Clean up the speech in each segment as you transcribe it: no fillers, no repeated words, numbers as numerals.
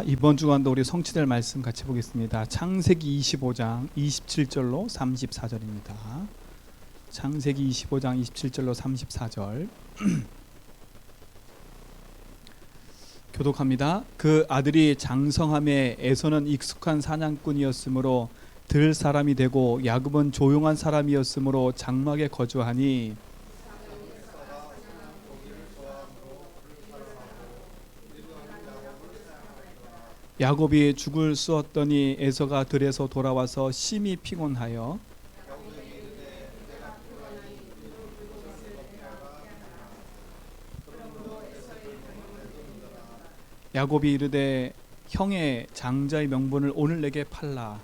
이번 주간도 우리 성취될 말씀 같이 보겠습니다. 창세기 25장 27절로 34절입니다. 창세기 25장 27절로 34절 교독합니다. 그 아들이 장성함에 에서는 익숙한 사냥꾼이었으므로 들 사람이 되고 야곱은 조용한 사람이었으므로 장막에 거주하니 야곱이 죽을 쑤었더니 에서가 들에서 돌아와서 심히 피곤하여 야곱이 이르되 형의 장자의 명분을 오늘 내게 팔라.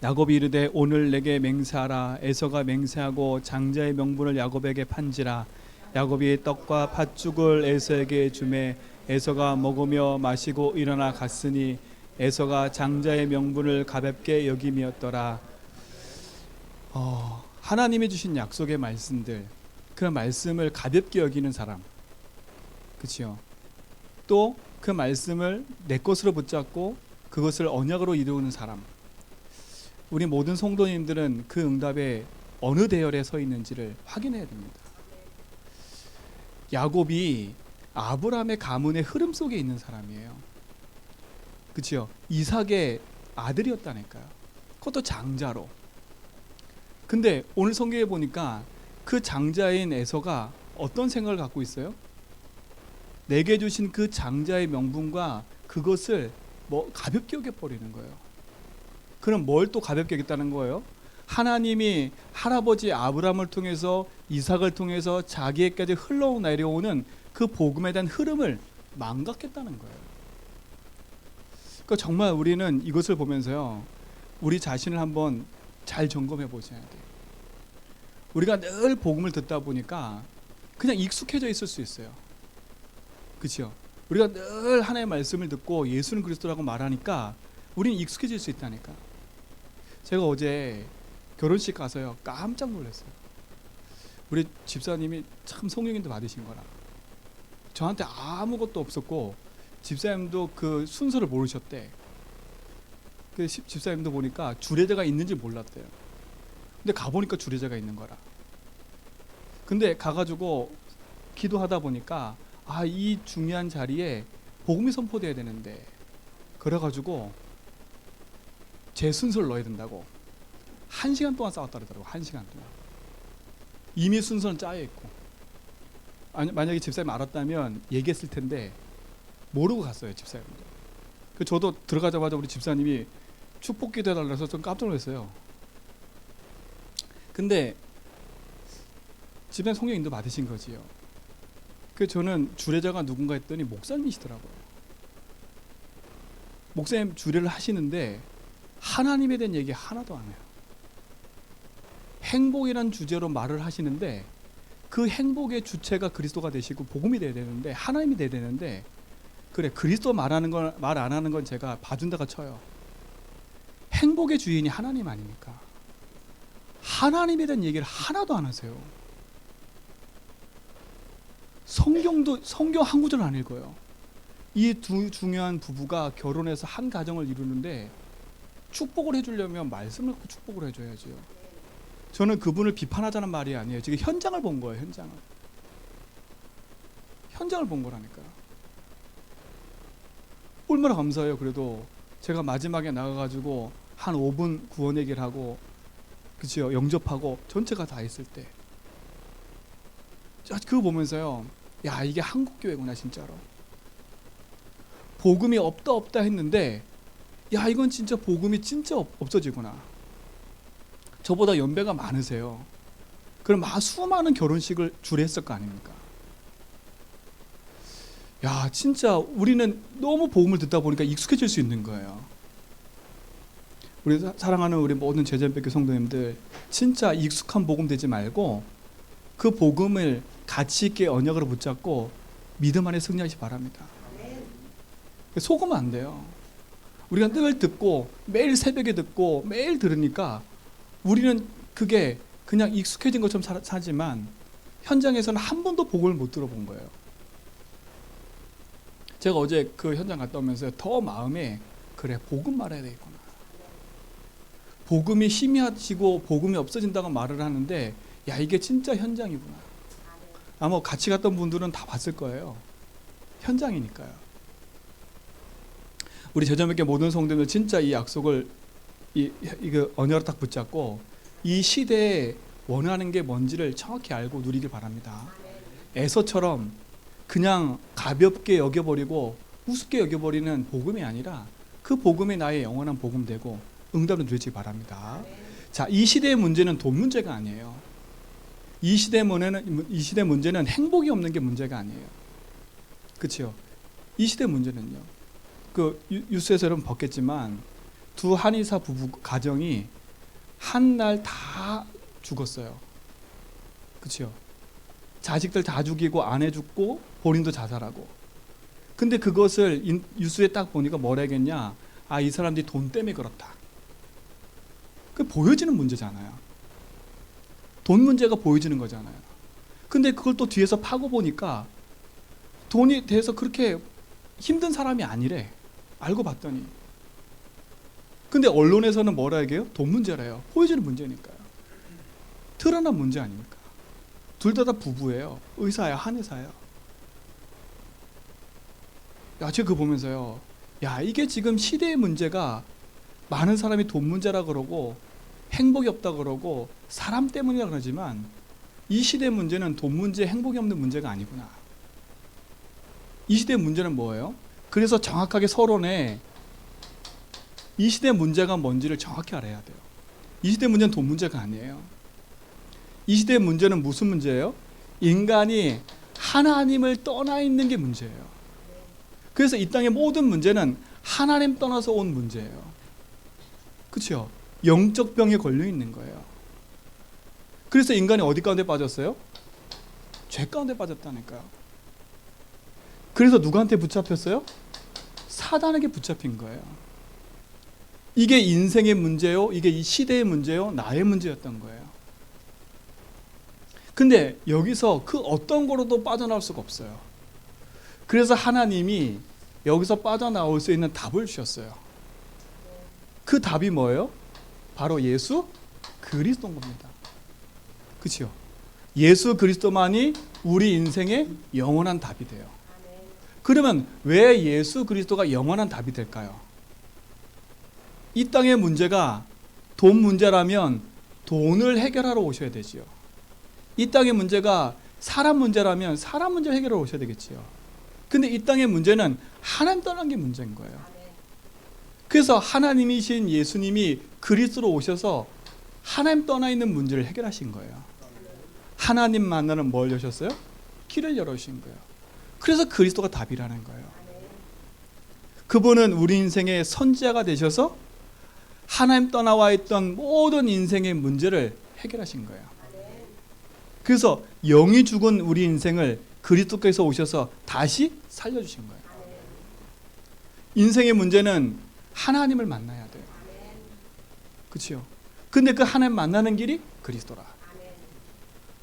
야곱이 이르되 오늘 내게 맹세하라. 에서가 맹세하고 장자의 명분을 야곱에게 판지라. 야곱이 떡과 팥죽을 에서에게 주매 에서가 먹으며 마시고 일어나 갔으니 에서가 장자의 명분을 가볍게 여김이었더라. 하나님이 주신 약속의 말씀들, 그 말씀을 가볍게 여기는 사람, 그렇죠? 또 그 말씀을 내 것으로 붙잡고 그것을 언약으로 이루는 사람. 우리 모든 성도님들은 그 응답에 어느 대열에 서 있는지를 확인해야 됩니다. 야곱이 아브라함의 가문의 흐름 속에 있는 사람이에요. 그렇죠? 이삭의 아들이었다니까요. 그것도 장자로. 근데 오늘 성경에 보니까 그 장자인 에서가 어떤 생각을 갖고 있어요? 내게 주신 그 장자의 명분과 그것을 가볍게 여겨버리는 거예요. 그럼 뭘 또 가볍게 여겼다는 거예요? 하나님이 할아버지 아브라함을 통해서 이삭을 통해서 자기에게까지 흘러내려오는 그 복음에 대한 흐름을 망각했다는 거예요. 그러니까 정말 우리는 이것을 보면서요, 우리 자신을 한번 잘 점검해 보셔야 돼요. 우리가 늘 복음을 듣다 보니까 그냥 익숙해져 있을 수 있어요. 그렇죠? 우리가 늘 하나님의 말씀을 듣고 예수는 그리스도라고 말하니까 우리는 익숙해질 수 있다니까. 제가 어제 결혼식 가서요, 깜짝 놀랐어요. 우리 집사님이 참 성령님도 받으신 거라. 저한테 아무것도 없었고 집사님도 그 순서를 모르셨대. 그 집사님도 보니까 주례자가 있는지 몰랐대요. 근데 가보니까 주례자가 있는 거라. 근데 가가지고 기도하다 보니까 이 중요한 자리에 복음이 선포돼야 되는데, 그래가지고 제 순서를 넣어야 된다고 1시간 동안 싸웠다 그러더라고. 1시간 동안. 이미 순서는 짜여 있고. 만약에 집사님 알았다면 얘기했을 텐데 모르고 갔어요, 집사님도. 저도 들어가자마자 우리 집사님이 축복 기도해달라고 해서 좀 깜짝 놀랐어요. 근데 집사님 성령인도 받으신 거지요. 저는 주례자가 누군가 했더니 목사님이시더라고요. 목사님 주례를 하시는데 하나님에 대한 얘기 하나도 안 해요. 행복이란 주제로 말을 하시는데 그 행복의 주체가 그리스도가 되시고 복음이 돼야 되는데, 하나님이 돼야 되는데, 그래 그리스도 말하는 걸 말 안 하는 건 제가 봐준다가 쳐요. 행복의 주인이 하나님 아닙니까? 하나님에 대한 얘기를 하나도 안 하세요. 성경 한 구절 안 읽어요. 이 두 중요한 부부가 결혼해서 한 가정을 이루는데 축복을 해주려면 말씀을 갖고 축복을 해줘야죠. 저는 그분을 비판하자는 말이 아니에요. 지금 현장을 본 거예요. 현장을 본 거라니까요. 얼마나 감사해요. 그래도 제가 마지막에 나가가지고 한 5분 구원 얘기를 하고, 그치요, 영접하고 전체가 다 있을 때 그거 보면서요, 야 이게 한국교회구나 진짜로. 복음이 없다 했는데 야 이건 진짜 복음이 진짜 없어지구나. 저보다 연배가 많으세요. 그럼 수많은 결혼식을 주례했을 거 아닙니까? 야 진짜 우리는 너무 복음을 듣다 보니까 익숙해질 수 있는 거예요. 우리 사랑하는 우리 모든 제자백교 성도님들, 진짜 익숙한 복음 되지 말고 그 복음을 가치 있게 언약으로 붙잡고 믿음 안에 승리하시기 바랍니다. 속으면 안 돼요. 우리가 늘 듣고 매일 새벽에 듣고 매일 들으니까 우리는 그게 그냥 익숙해진 것처럼 사지만 현장에서는 한 번도 복음을 못 들어본 거예요. 제가 어제 그 현장 갔다 오면서 더 마음에 그래, 복음 말해야 되겠구나. 복음이 희미해지고 복음이 없어진다고 말을 하는데 야, 이게 진짜 현장이구나. 아마 같이 갔던 분들은 다 봤을 거예요. 현장이니까요. 우리 제자매께 모든 성도들 진짜 이 약속을 이거 언어로 딱 붙잡고 이 시대에 원하는 게 뭔지를 정확히 알고 누리길 바랍니다. 에서처럼 그냥 가볍게 여겨버리고 우습게 여겨버리는 복음이 아니라 그 복음이 나의 영원한 복음 되고 응답을 누리지 바랍니다. 자, 이 시대의 문제는 돈 문제가 아니에요. 이 시대 문제는 행복이 없는 게 문제가 아니에요. 그렇죠? 이 시대 문제는요. 그 뉴스에서 여러분 봤겠지만 두 한의사 부부 가정이 한 날 다 죽었어요. 그렇죠? 자식들 다 죽이고 아내 죽고 본인도 자살하고. 근데 그것을 뉴스에 딱 보니까 뭐라 하겠냐? 아, 이 사람들이 돈 때문에 그렇다. 그 보여지는 문제잖아요. 돈 문제가 보여지는 거잖아요. 근데 그걸 또 뒤에서 파고 보니까 돈이 대해서 그렇게 힘든 사람이 아니래. 알고 봤더니. 근데 언론에서는 뭐라 얘기해요? 돈 문제래요. 보여지는 문제니까요. 드러난 문제 아닙니까? 둘 다 부부예요. 의사예요. 한의사예요. 야, 제가 그거 보면서요. 야, 이게 지금 시대의 문제가 많은 사람이 돈 문제라 그러고 행복이 없다 그러고 사람 때문이라 그러지만 이 시대의 문제는 돈 문제, 행복이 없는 문제가 아니구나. 이 시대의 문제는 뭐예요? 그래서 정확하게 서론에 이 시대의 문제가 뭔지를 정확히 알아야 돼요. 이 시대의 문제는 돈 문제가 아니에요. 이 시대의 문제는 무슨 문제예요? 인간이 하나님을 떠나 있는 게 문제예요. 그래서 이 땅의 모든 문제는 하나님 떠나서 온 문제예요. 그렇죠? 영적 병에 걸려 있는 거예요. 그래서 인간이 어디 가운데 빠졌어요? 죄 가운데 빠졌다니까요. 그래서 누구한테 붙잡혔어요? 사단에게 붙잡힌 거예요. 이게 인생의 문제요? 이게 이 시대의 문제요? 나의 문제였던 거예요. 근데 여기서 그 어떤 거로도 빠져나올 수가 없어요. 그래서 하나님이 여기서 빠져나올 수 있는 답을 주셨어요. 그 답이 뭐예요? 바로 예수 그리스도인 겁니다. 그렇죠? 예수 그리스도만이 우리 인생의 영원한 답이 돼요. 그러면 왜 예수 그리스도가 영원한 답이 될까요? 이 땅의 문제가 돈 문제라면 돈을 해결하러 오셔야 되지요. 이 땅의 문제가 사람 문제라면 사람 문제를 해결하러 오셔야 되겠지요. 근데 이 땅의 문제는 하나님 떠난 게 문제인 거예요. 그래서 하나님이신 예수님이 그리스도로 오셔서 하나님 떠나 있는 문제를 해결하신 거예요. 하나님 만나는 뭘 여셨어요? 길을 열어주신 거예요. 그래서 그리스도가 답이라는 거예요. 그분은 우리 인생의 선지자가 되셔서 하나님 떠나와 있던 모든 인생의 문제를 해결하신 거예요. 그래서 영이 죽은 우리 인생을 그리스도께서 오셔서 다시 살려주신 거예요. 인생의 문제는 하나님을 만나야 돼요. 그렇죠? 근데 그 하나님 만나는 길이 그리스도라.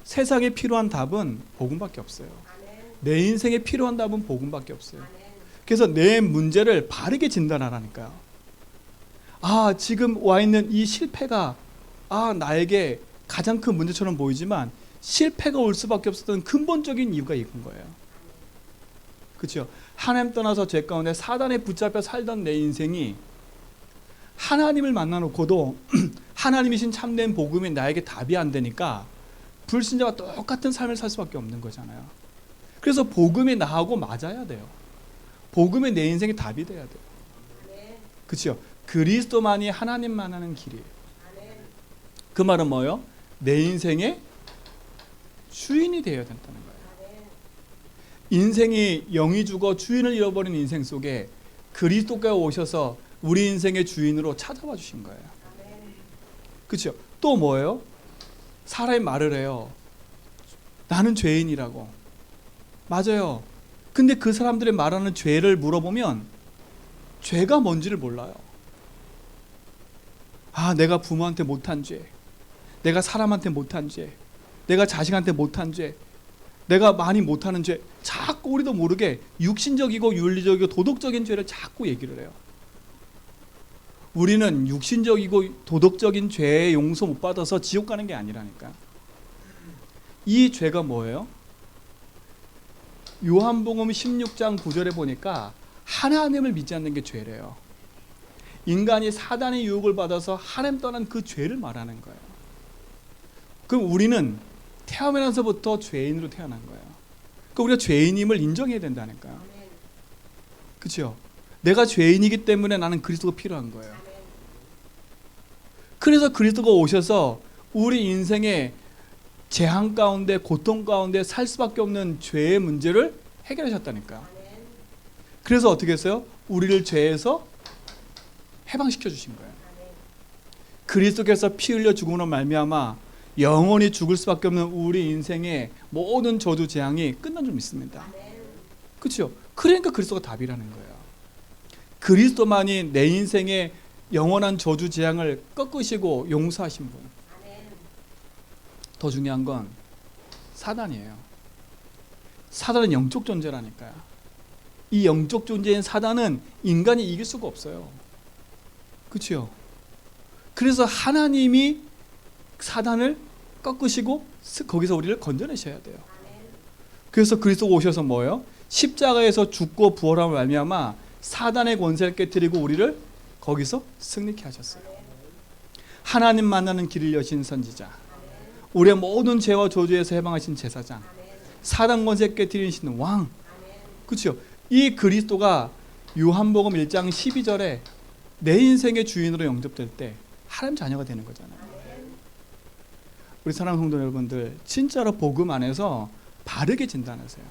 세상에 필요한 답은 복음밖에 없어요. 내 인생에 필요한 답은 복음밖에 없어요. 그래서 내 문제를 바르게 진단하라니까요. 아, 지금 와 있는 이 실패가 나에게 가장 큰 문제처럼 보이지만 실패가 올 수밖에 없었던 근본적인 이유가 이건 거예요. 그렇죠? 하나님 떠나서 죄 가운데 사단에 붙잡혀 살던 내 인생이 하나님을 만나놓고도 하나님이신 참된 복음이 나에게 답이 안 되니까 불신자와 똑같은 삶을 살 수밖에 없는 거잖아요. 그래서 복음이 나하고 맞아야 돼요. 복음이 내 인생의 답이 돼야 돼요. 그렇죠? 그리스도만이 하나님 만나는 길이에요. 그 말은 뭐예요? 내 인생의 주인이 되어야 된다는 거예요. 인생이 영이 죽어 주인을 잃어버린 인생 속에 그리스도가 오셔서 우리 인생의 주인으로 찾아와 주신 거예요. 그렇죠? 또 뭐예요? 사람이 말을 해요. 나는 죄인이라고. 맞아요. 근데 그 사람들이 말하는 죄를 물어보면 죄가 뭔지를 몰라요. 내가 부모한테 못한 죄, 내가 사람한테 못한 죄, 내가 자식한테 못한 죄, 내가 많이 못하는 죄, 자꾸 우리도 모르게 육신적이고 윤리적이고 도덕적인 죄를 자꾸 얘기를 해요. 우리는 육신적이고 도덕적인 죄의 용서 못 받아서 지옥 가는 게 아니라니까. 이 죄가 뭐예요? 요한복음 16장 9절에 보니까 하나님을 믿지 않는 게 죄래요. 인간이 사단의 유혹을 받아서 하나님 떠난 그 죄를 말하는 거예요. 그럼 우리는 태어나면서부터 죄인으로 태어난 거예요. 그러니까 우리가 죄인임을 인정해야 된다니까요. 그렇죠? 내가 죄인이기 때문에 나는 그리스도가 필요한 거예요. 그래서 그리스도가 오셔서 우리 인생의 재앙 가운데 고통 가운데 살 수밖에 없는 죄의 문제를 해결하셨다니까요. 그래서 어떻게 했어요? 우리를 죄에서 해방시켜 주신 거예요. 그리스도께서 피 흘려 죽음으로 말미암아 영원히 죽을 수밖에 없는 우리 인생의 모든 저주 재앙이 끝난 줄 믿습니다. 그렇죠? 그러니까 그리스도가 답이라는 거예요. 그리스도만이 내 인생의 영원한 저주 재앙을 꺾으시고 용서하신 분. 더 중요한 건 사단이에요. 사단은 영적 존재라니까요. 이 영적 존재인 사단은 인간이 이길 수가 없어요. 그렇죠? 그래서 하나님이 사단을 꺾으시고 거기서 우리를 건져내셔야 돼요. 그래서 그리스도가 오셔서 뭐예요? 십자가에서 죽고 부활함을 말미암아 사단의 권세를 깨뜨리고 우리를 거기서 승리케 하셨어요. 하나님 만나는 길을 여신 선지자, 우리의 모든 죄와 저주에서 해방하신 제사장, 사단 권세 깨뜨리신 왕. 그렇죠? 이 그리스도가 요한복음 1장 12절에 내 인생의 주인으로 영접될 때 하나님 자녀가 되는 거잖아요. 우리 사랑하는 성도 여러분들, 진짜로 복음 안에서 바르게 진단하세요.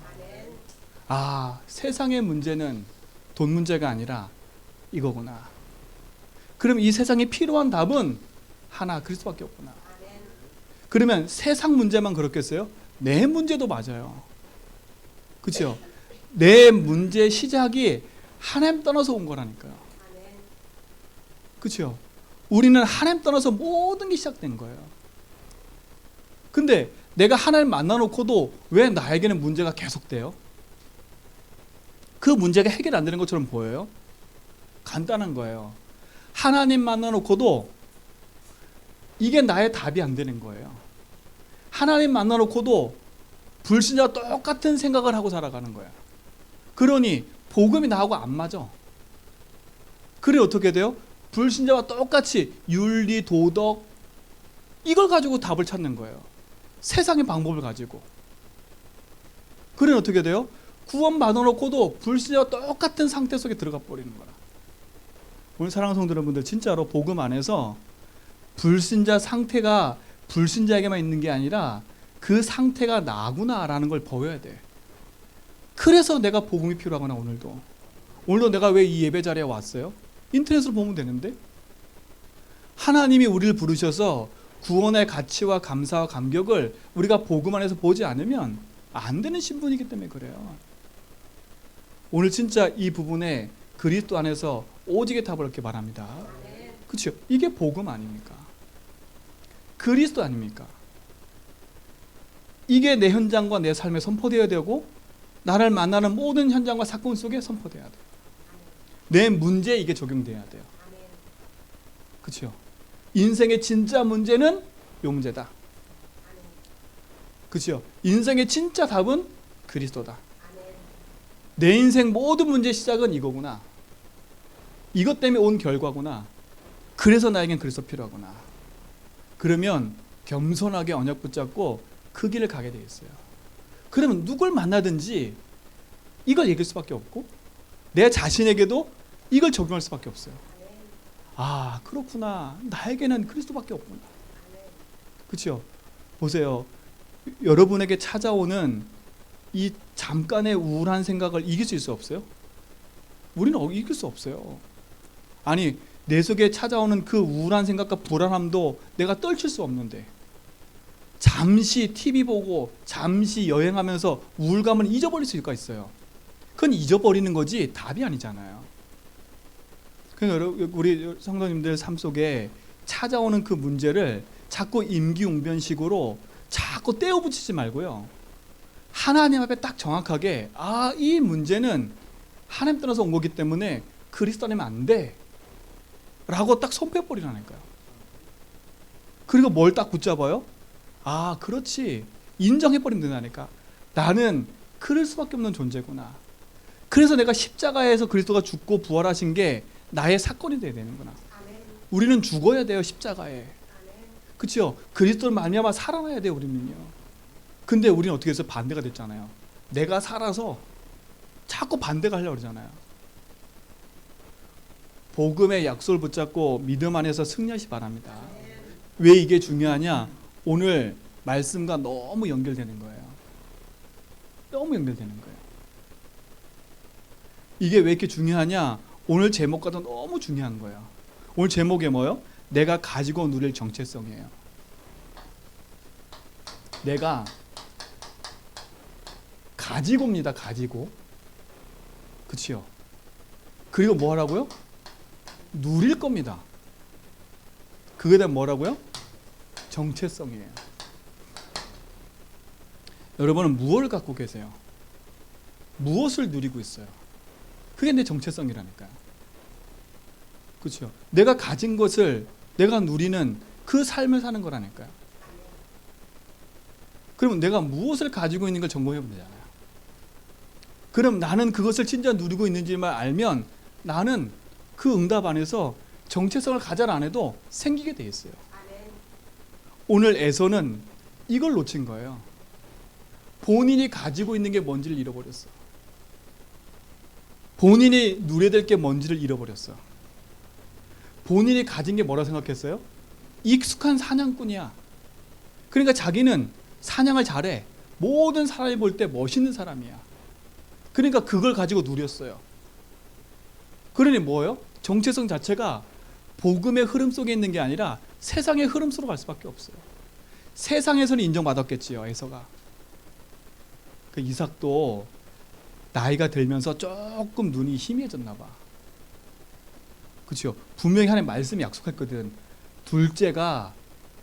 아, 세상의 문제는 돈 문제가 아니라 이거구나. 그럼 이 세상에 필요한 답은 하나, 그리스도밖에 없구나. 그러면 세상 문제만 그렇겠어요? 내 문제도 맞아요. 그렇죠? 내 문제의 시작이 하나님 떠나서 온 거라니까요. 그렇죠? 우리는 하나님 떠나서 모든 게 시작된 거예요. 근데 내가 하나님 만나놓고도 왜 나에게는 문제가 계속돼요? 그 문제가 해결 안 되는 것처럼 보여요? 간단한 거예요. 하나님 만나놓고도 이게 나의 답이 안 되는 거예요. 하나님 만나놓고도 불신자와 똑같은 생각을 하고 살아가는 거야. 그러니 복음이 나하고 안 맞아. 그래 어떻게 돼요? 불신자와 똑같이 윤리, 도덕 이걸 가지고 답을 찾는 거예요. 세상의 방법을 가지고. 그래 어떻게 돼요? 구원 받아놓고도 불신자와 똑같은 상태 속에 들어가 버리는 거라. 오늘 사랑하는 성도 여러분들, 진짜로 복음 안에서 불신자 상태가 불신자에게만 있는 게 아니라 그 상태가 나구나라는 걸 보여야 돼. 그래서 내가 복음이 필요하구나. 오늘도 내가 왜 이 예배 자리에 왔어요? 인터넷으로 보면 되는데. 하나님이 우리를 부르셔서 구원의 가치와 감사와 감격을 우리가 복음 안에서 보지 않으면 안 되는 신분이기 때문에 그래요. 오늘 진짜 이 부분에 그리스도 안에서 오직의 답을 얻기 바랍니다. 그렇죠? 이게 복음 아닙니까? 그리스도 아닙니까? 이게 내 현장과 내 삶에 선포되어야 되고 나를 만나는 모든 현장과 사건 속에 선포돼야 돼요. 내 문제에 이게 적용돼야 돼요. 그렇죠? 인생의 진짜 문제는 이 문제다. 그렇죠? 인생의 진짜 답은 그리스도다. 내 인생 모든 문제의 시작은 이거구나. 이것 때문에 온 결과구나. 그래서 나에겐 그리스도 필요하구나. 그러면 겸손하게 언약 붙잡고 그 길을 가게 돼 있어요. 그러면 누굴 만나든지 이걸 얘기할 수밖에 없고 내 자신에게도 이걸 적용할 수밖에 없어요. 아, 그렇구나. 나에게는 그리스도밖에 없구나. 그렇죠? 보세요. 여러분에게 찾아오는 이 잠깐의 우울한 생각을 이길 수 있어 없어요? 우리는 이길 수 없어요. 아니, 내 속에 찾아오는 그 우울한 생각과 불안함도 내가 떨칠 수 없는데 잠시 TV 보고 잠시 여행하면서 우울감을 잊어버릴 수가 있어요. 그건 잊어버리는 거지 답이 아니잖아요. 그러니까 우리 성도님들 삶 속에 찾아오는 그 문제를 자꾸 임기응변식으로 자꾸 떼어붙이지 말고요. 하나님 앞에 딱 정확하게 이 문제는 하나님 떠나서 온 거기 때문에 그리스도 아니면 안 돼 라고 딱 손빼버리라니까요. 그리고 뭘 딱 붙잡아요? 그렇지, 인정해버리면 된다니까. 나는 그럴 수밖에 없는 존재구나. 그래서 내가 십자가에서 그리스도가 죽고 부활하신 게 나의 사건이 돼야 되는구나. 우리는 죽어야 돼요, 십자가에. 그렇죠? 그리스도를 말미암아 살아나야 돼요, 우리는요. 근데 우리는 어떻게 해서 반대가 됐잖아요. 내가 살아서 자꾸 반대가 하려고 그러잖아요. 복음의 약속을 붙잡고 믿음 안에서 승리하시 바랍니다. 왜 이게 중요하냐? 오늘 말씀과 너무 연결되는 거예요. 너무 연결되는 거예요. 이게 왜 이렇게 중요하냐? 오늘 제목과도 너무 중요한 거예요. 오늘 제목이 뭐예요? 내가 가지고 누릴 정체성이에요. 내가 가지고입니다. 가지고. 그치요? 그리고 뭐 하라고요? 누릴 겁니다. 그게 다 뭐라고요? 정체성이에요. 여러분은 무엇을 갖고 계세요? 무엇을 누리고 있어요? 그게 내 정체성이라니까요. 그렇죠? 내가 가진 것을 내가 누리는 그 삶을 사는 거라니까요. 그러면 내가 무엇을 가지고 있는 걸 점검해보면 되잖아요. 그럼 나는 그것을 진짜 누리고 있는지만 알면 나는 그 응답 안에서 정체성을 가져라 안 해도 생기게 돼 있어요. 오늘 에서는 이걸 놓친 거예요. 본인이 가지고 있는 게 뭔지를 잃어버렸어. 본인이 누려야 될 게 뭔지를 잃어버렸어. 본인이 가진 게 뭐라 생각했어요? 익숙한 사냥꾼이야. 그러니까 자기는 사냥을 잘해. 모든 사람이 볼 때 멋있는 사람이야. 그러니까 그걸 가지고 누렸어요. 그러니 뭐예요? 정체성 자체가 복음의 흐름 속에 있는 게 아니라 세상의 흐름 속으로 갈 수밖에 없어요. 세상에서는 인정받았겠지요, 에서가. 그 이삭도 나이가 들면서 조금 눈이 희미해졌나 봐. 그렇죠? 분명히 하나님 말씀이 약속했거든. 둘째가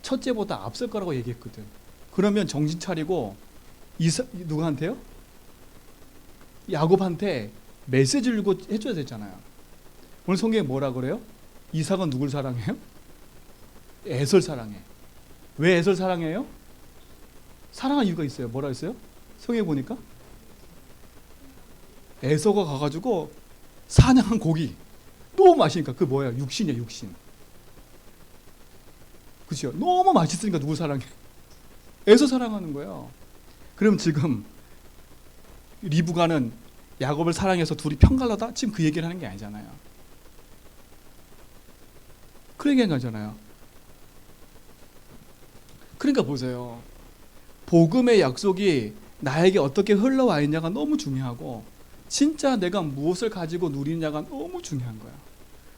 첫째보다 앞설 거라고 얘기했거든. 그러면 정신 차리고 누구한테요? 야곱한테 메시지를 주고 해줘야 되잖아요. 오늘 성경에 뭐라 그래요? 이삭은 누굴 사랑해요? 에서를 사랑해. 왜 에서를 사랑해요? 사랑할 이유가 있어요. 뭐라 했어요? 성경에 보니까 에서가 가가지고 사냥한 고기 너무 맛있으니까, 그 뭐야? 육신이야, 육신. 그렇죠? 너무 맛있으니까 누굴 사랑해? 에서 사랑하는 거예요. 그럼 지금 리브가는 야곱을 사랑해서 둘이 편갈라다? 지금 그 얘기를 하는 게 아니잖아요. 그 얘기한 거잖아요. 그러니까 보세요. 복음의 약속이 나에게 어떻게 흘러와 있냐가 너무 중요하고, 진짜 내가 무엇을 가지고 누리냐가 너무 중요한 거야.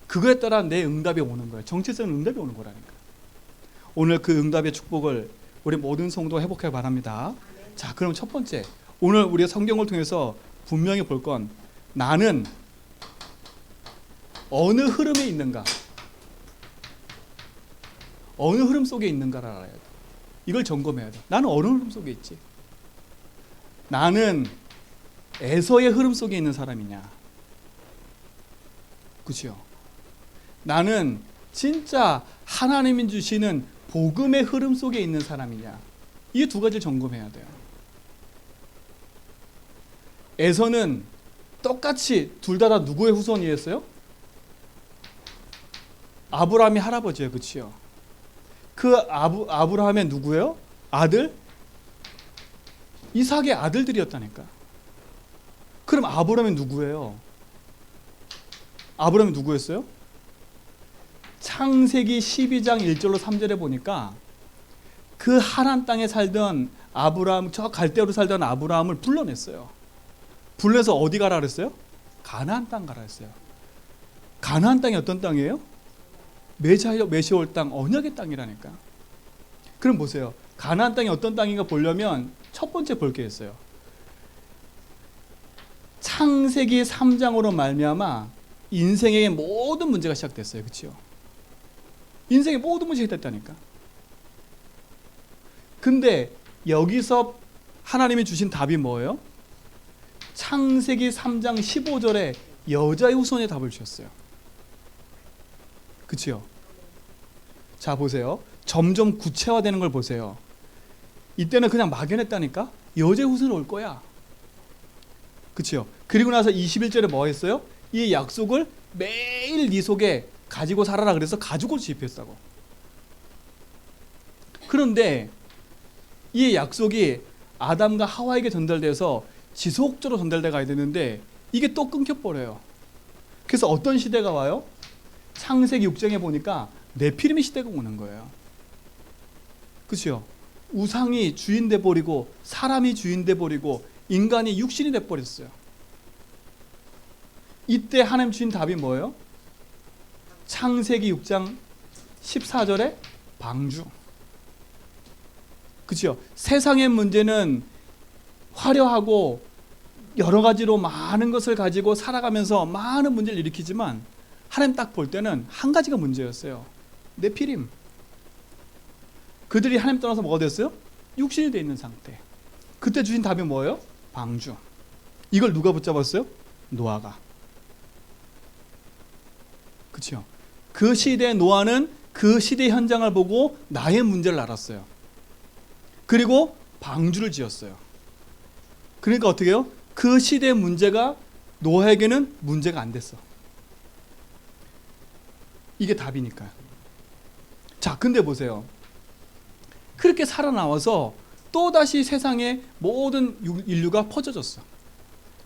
그거에 따라 내 응답이 오는 거야. 정체성 응답이 오는 거라니까. 오늘 그 응답의 축복을 우리 모든 성도가 회복해 바랍니다. 자, 그럼 첫 번째, 오늘 우리가 성경을 통해서 분명히 볼 건, 나는 어느 흐름에 있는가, 어느 흐름 속에 있는가를 알아야 돼. 이걸 점검해야 돼. 나는 어느 흐름 속에 있지? 나는 에서의 흐름 속에 있는 사람이냐? 그렇죠? 나는 진짜 하나님이 주시는 복음의 흐름 속에 있는 사람이냐? 이 두 가지를 점검해야 돼요. 에서는 똑같이 둘 다 누구의 후손이었어요? 아브라함이 할아버지예요. 그렇죠? 그 아브라함의 누구예요? 아들? 이삭의 아들들이었다니까. 그럼 아브라함이 누구예요? 아브라함이 누구였어요? 창세기 12장 1절로 3절에 보니까 그 하란 땅에 살던 아브라함, 저 갈대아로 살던 아브라함을 불러냈어요. 불러서 어디 가라 그랬어요? 가나안 땅 가라 했어요. 가나안 땅이 어떤 땅이에요? 메시올 땅, 언약의 땅이라니까. 그럼 보세요. 가나안 땅이 어떤 땅인가 보려면 첫 번째 볼 게 있어요. 창세기 3장으로 말미암아 인생의 모든 문제가 시작됐어요. 그렇죠? 인생의 모든 문제가 됐다니까. 근데 여기서 하나님이 주신 답이 뭐예요? 창세기 3장 15절에 여자의 후손의 답을 주셨어요. 그치요? 자, 보세요. 점점 구체화되는 걸 보세요. 이때는 그냥 막연했다니까? 여자의 후손이 올 거야. 그치요? 그리고 나서 21절에 뭐 했어요? 이 약속을 매일 네 속에 가지고 살아라 그래서 가죽을 지입했다고. 그런데 이 약속이 아담과 하와에게 전달돼서 지속적으로 전달돼 가야 되는데 이게 또 끊겨버려요. 그래서 어떤 시대가 와요? 창세기 6장에 보니까 네피림의 시대가 오는 거예요. 그렇죠? 우상이 주인 돼버리고 사람이 주인 돼버리고 인간이 육신이 돼버렸어요. 이때 하나님 주신 답이 뭐예요? 창세기 6장 14절에 방주. 그렇죠? 세상의 문제는 화려하고 여러 가지로 많은 것을 가지고 살아가면서 많은 문제를 일으키지만 하나님 딱 볼 때는 한 가지가 문제였어요. 네피림. 그들이 하나님 떠나서 뭐가 됐어요? 육신이 되어 있는 상태. 그때 주신 답이 뭐예요? 방주. 이걸 누가 붙잡았어요? 노아가. 그렇죠? 그 시대의 노아는 그 시대의 현장을 보고 나의 문제를 알았어요. 그리고 방주를 지었어요. 그러니까 어떻게 해요? 그 시대의 문제가 노아에게는 문제가 안 됐어. 이게 답이니까요. 자, 근데 보세요. 그렇게 살아나와서 또다시 세상에 모든 인류가 퍼져졌어.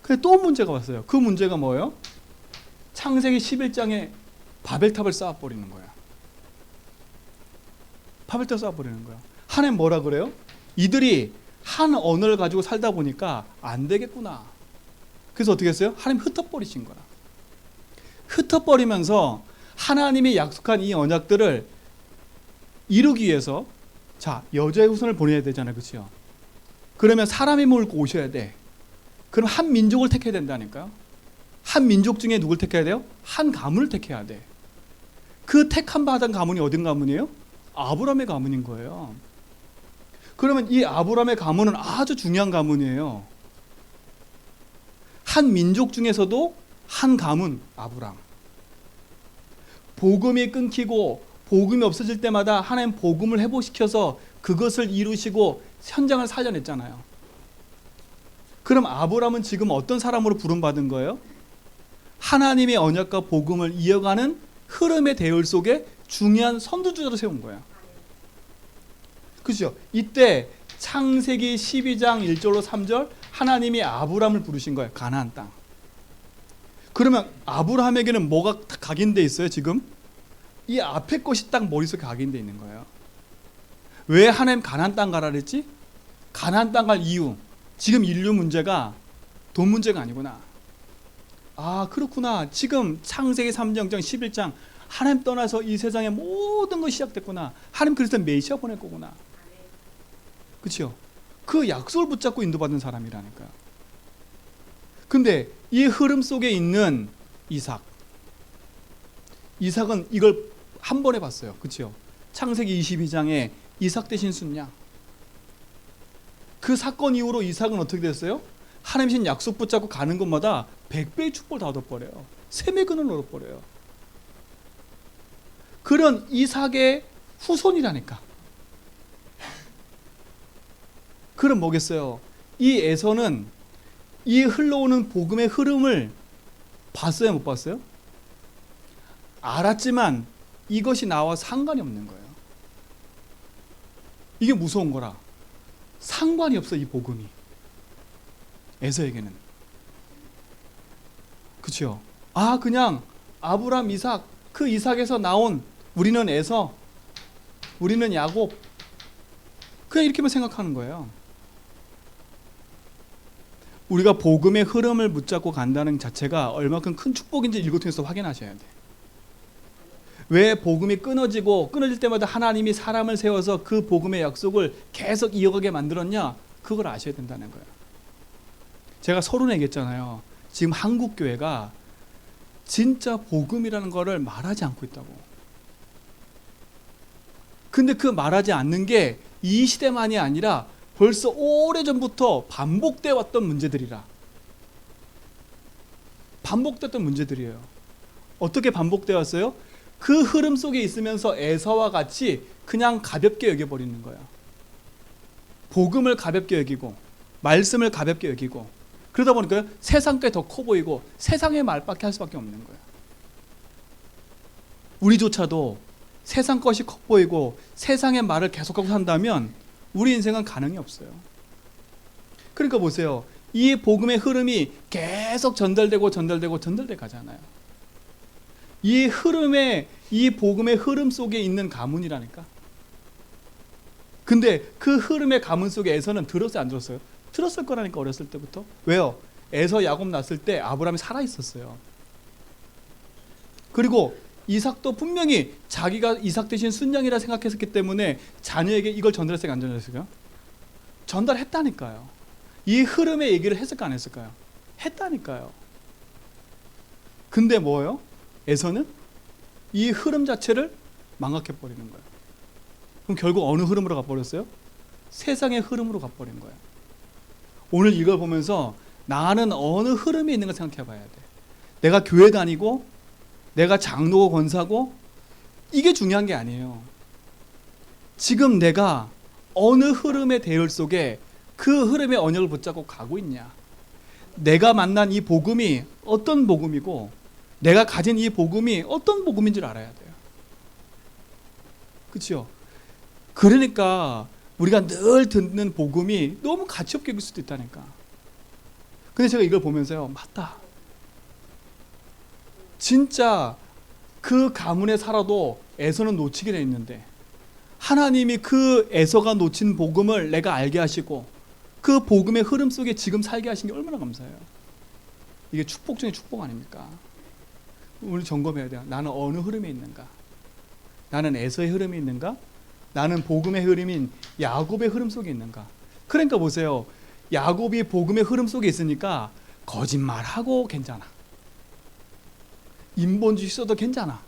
근데 또 문제가 왔어요. 그 문제가 뭐예요? 창세기 11장에 바벨탑을 쌓아버리는 거야. 바벨탑 쌓아버리는 거야. 하나님 뭐라 그래요? 이들이 한 언어를 가지고 살다 보니까 안 되겠구나. 그래서 어떻게 했어요? 하나님 흩어버리신 거야. 흩어버리면서 하나님이 약속한 이 언약들을 이루기 위해서 자, 여자의 후손을 보내야 되잖아요. 그렇죠? 그러면 사람이 몰고 오셔야 돼. 그럼 한 민족을 택해야 된다니까요. 한 민족 중에 누굴 택해야 돼요? 한 가문을 택해야 돼. 그 택함 받은 가문이 어딘 가문이에요? 아브라함의 가문인 거예요. 그러면 이 아브라함의 가문은 아주 중요한 가문이에요. 한 민족 중에서도 한 가문, 아브라함. 복음이 끊기고 복음이 없어질 때마다 하나님 복음을 회복시켜서 그것을 이루시고 현장을 살려냈잖아요. 그럼 아브라함은 지금 어떤 사람으로 부름받은 거예요? 하나님의 언약과 복음을 이어가는 흐름의 대열 속에 중요한 선두주자로 세운 거예요. 그렇죠? 이때 창세기 12장 1절로 3절 하나님이 아브라함을 부르신 거예요. 가나안 땅. 그러면 아브라함에게는 뭐가 각인돼 있어요? 지금 이 앞에 것이 딱 머릿속에 각인돼 있는 거예요. 왜 하나님 가나안 땅 가라 그랬지? 가나안 땅 갈 이유. 지금 인류 문제가 돈 문제가 아니구나. 아, 그렇구나. 지금 창세기 3장 11장 하나님 떠나서 이 세상의 모든 것이 시작됐구나. 하나님 그래서 메시아 보낼 거구나. 그렇죠? 그 약속을 붙잡고 인도받은 사람이라니까요. 근데 이 흐름 속에 있는 이삭은 이걸 한 번에 봤어요. 그렇죠? 창세기 22장에 이삭 대신 순양. 그 사건 이후로 이삭은 어떻게 됐어요? 하나님 신 약속 붙잡고 가는 곳마다 100배의 축복을 다 얻어버려요. 셈의 근을 얻어버려요. 그런 이삭의 후손이라니까. 그럼 뭐겠어요? 이 에서는 이 흘러오는 복음의 흐름을 봤어요? 못 봤어요? 알았지만 이것이 나와 상관이 없는 거예요. 이게 무서운 거라. 상관이 없어, 이 복음이. 에서에게는. 그렇죠? 아, 그냥 아브람, 이삭, 그 이삭에서 나온 우리는 에서, 우리는 야곱. 그냥 이렇게만 생각하는 거예요. 우리가 복음의 흐름을 붙잡고 간다는 자체가 얼마큼 큰 축복인지 이걸 통해서 확인하셔야 돼. 왜 복음이 끊어질 때마다 하나님이 사람을 세워서 그 복음의 약속을 계속 이어가게 만들었냐? 그걸 아셔야 된다는 거예요. 제가 서론에 얘기했잖아요. 지금 한국 교회가 진짜 복음이라는 거를 말하지 않고 있다고. 근데 그 말하지 않는 게 이 시대만이 아니라 벌써 오래전부터 반복되어 왔던 문제들이라. 반복됐던 문제들이에요. 어떻게 반복되어 왔어요? 그 흐름 속에 있으면서 에서와 같이 그냥 가볍게 여겨버리는 거예요. 복음을 가볍게 여기고 말씀을 가볍게 여기고, 그러다 보니까 세상께 더 커 보이고 세상의 말밖에 할 수밖에 없는 거예요. 우리조차도 세상 것이 커 보이고 세상의 말을 계속하고 산다면 우리 인생은 가능이 없어요. 그러니까 보세요. 이 복음의 흐름이 계속 전달되고 가잖아요. 이 복음의 흐름 속에 있는 가문이라니까. 근데 그 흐름의 가문 속에 에서는 들었어요, 안 들었어요? 들었을 거라니까, 어렸을 때부터. 왜요? 에서 야곱 낳았을 때 아브라함이 살아 있었어요. 그리고 이삭도 분명히 자기가 이삭 대신 순양이라 생각했기 때문에 자녀에게 이걸 전달했을까요, 안 전달했을까요? 전달했다니까요. 이 흐름의 얘기를 했을까, 안 했을까요? 했다니까요. 근데 뭐예요? 에서는 이 흐름 자체를 망각해버리는 거예요. 그럼 결국 어느 흐름으로 가버렸어요? 세상의 흐름으로 가버린 거예요. 오늘 이걸 보면서 나는 어느 흐름에 있는가 생각해 봐야 돼. 내가 교회 다니고 내가 장로고 권사고 이게 중요한 게 아니에요. 지금 내가 어느 흐름의 대열 속에 그 흐름의 언약을 붙잡고 가고 있냐. 내가 만난 이 복음이 어떤 복음이고 내가 가진 이 복음이 어떤 복음인 줄 알아야 돼요. 그렇죠? 그러니까 우리가 늘 듣는 복음이 너무 가치없게 여길 수도 있다니까. 근데 제가 이걸 보면서요, 맞다. 진짜 그 가문에 살아도 에서는 놓치게 돼 있는데 하나님이 그 에서가 놓친 복음을 내가 알게 하시고 그 복음의 흐름 속에 지금 살게 하신 게 얼마나 감사해요. 이게 축복 중에 축복 아닙니까? 우리 점검해야 돼요. 나는 어느 흐름에 있는가? 나는 에서의 흐름에 있는가? 나는 복음의 흐름인 야곱의 흐름 속에 있는가? 그러니까 보세요. 야곱이 복음의 흐름 속에 있으니까 거짓말하고 괜찮아. 인본주의 써도 괜찮아.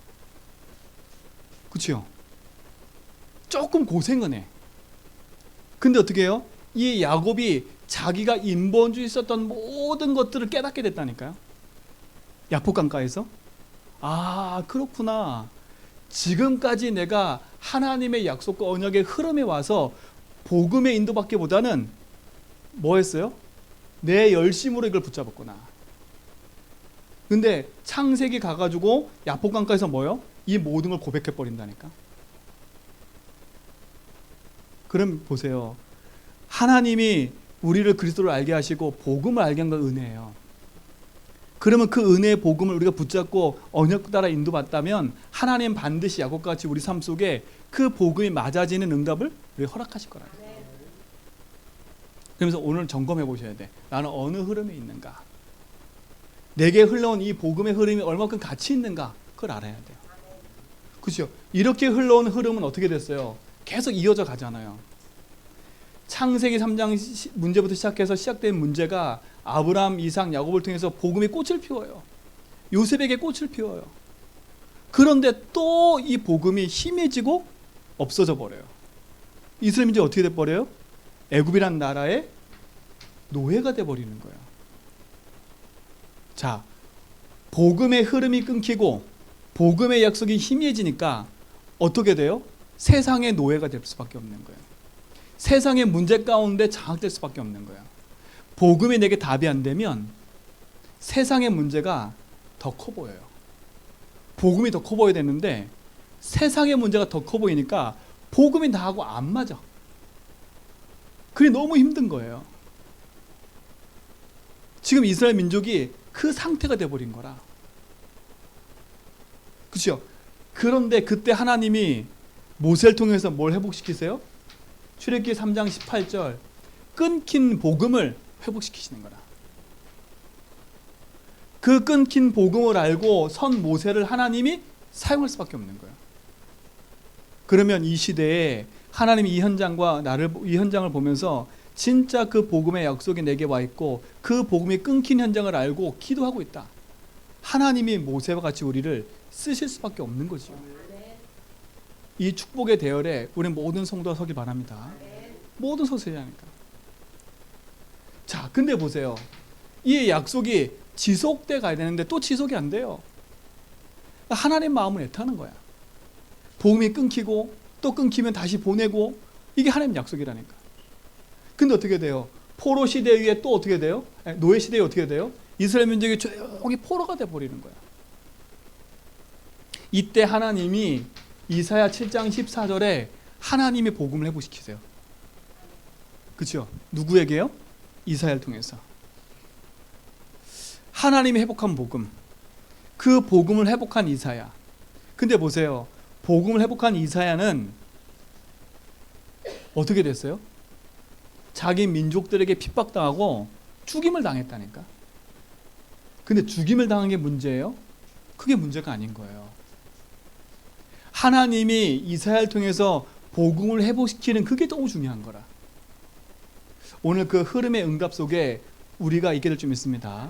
그렇죠? 조금 고생은 해. 근데 어떻게 해요? 이 야곱이 자기가 인본주의 썼던 모든 것들을 깨닫게 됐다니까요. 야복강가에서. 아, 그렇구나. 지금까지 내가 하나님의 약속과 언약의 흐름에 와서 복음의 인도받기보다는 뭐 했어요? 내 열심으로 이걸 붙잡았구나. 근데 창세기 가가지고 야복강가에서 뭐요? 이 모든 걸 고백해버린다니까. 그럼 보세요. 하나님이 우리를 그리스도를 알게 하시고 복음을 알게 한 건 은혜예요. 그러면 그 은혜의 복음을 우리가 붙잡고 언약 따라 인도받다면 하나님 반드시 야곱과 같이 우리 삶 속에 그 복음이 맞아지는 응답을 우리가 허락하실 거라는 거예요. 그러면서 오늘 점검해 보셔야 돼. 나는 어느 흐름에 있는가? 내게 흘러온 이 복음의 흐름이 얼마큼 가치 있는가? 그걸 알아야 돼요. 그렇죠? 이렇게 흘러온 흐름은 어떻게 됐어요? 계속 이어져 가잖아요. 창세기 3장 문제부터 시작해서 시작된 문제가 아브라함, 이삭, 야곱을 통해서 복음의 꽃을 피워요. 요셉에게 꽃을 피워요. 그런데 또 이 복음이 희미해지고 없어져 버려요. 이스라엘 민족이 어떻게 돼버려요? 애굽이란 나라의 노예가 돼버리는 거예요. 자, 복음의 흐름이 끊기고 복음의 약속이 희미해지니까 어떻게 돼요? 세상의 노예가 될 수밖에 없는 거예요. 세상의 문제 가운데 장악될 수밖에 없는 거예요. 복음이 내게 답이 안 되면 세상의 문제가 더 커 보여요. 복음이 더 커 보여야 되는데 세상의 문제가 더 커 보이니까 복음이 나하고 안 맞아. 그게 너무 힘든 거예요. 지금 이스라엘 민족이 그 상태가 돼버린 거라. 그렇죠? 그런데 그때 하나님이 모세를 통해서 뭘 회복시키세요? 출애굽기 3장 18절 끊긴 복음을 회복시키시는 거라. 그 끊긴 복음을 알고 선 모세를 하나님이 사용할 수밖에 없는 거예요. 그러면 이 시대에 하나님이 이 현장을 보면서 진짜 그 복음의 약속이 내게 와 있고 그 복음이 끊긴 현장을 알고 기도하고 있다. 하나님이 모세와 같이 우리를 쓰실 수밖에 없는 거죠. 이 축복의 대열에 우리 모든 성도가 서기 바랍니다. 모든 성도가 서야 하니까. 자, 근데 보세요. 이 약속이 지속돼 가야 되는데 또 지속이 안 돼요. 하나님 마음을 애타는 거야. 복음이 끊기고 또 끊기면 다시 보내고, 이게 하나님 약속이라니까. 근데 어떻게 돼요? 포로 시대 위에 또 어떻게 돼요? 노예 시대에 어떻게 돼요? 이스라엘 민족이 조용히 포로가 돼버리는 거야. 이때 하나님이 이사야 7장 14절에 하나님이 복음을 회복시키세요. 그렇죠? 누구에게요? 이사야를 통해서. 하나님이 회복한 복음, 그 복음을 회복한 이사야. 근데 보세요, 복음을 회복한 이사야는 어떻게 됐어요? 자기 민족들에게 핍박당하고 죽임을 당했다니까. 근데 죽임을 당한 게 문제예요? 그게 문제가 아닌 거예요. 하나님이 이사야를 통해서 복음을 회복시키는 그게 너무 중요한 거라. 오늘 그 흐름의 응답 속에 우리가 있게 될 줄 믿습니다.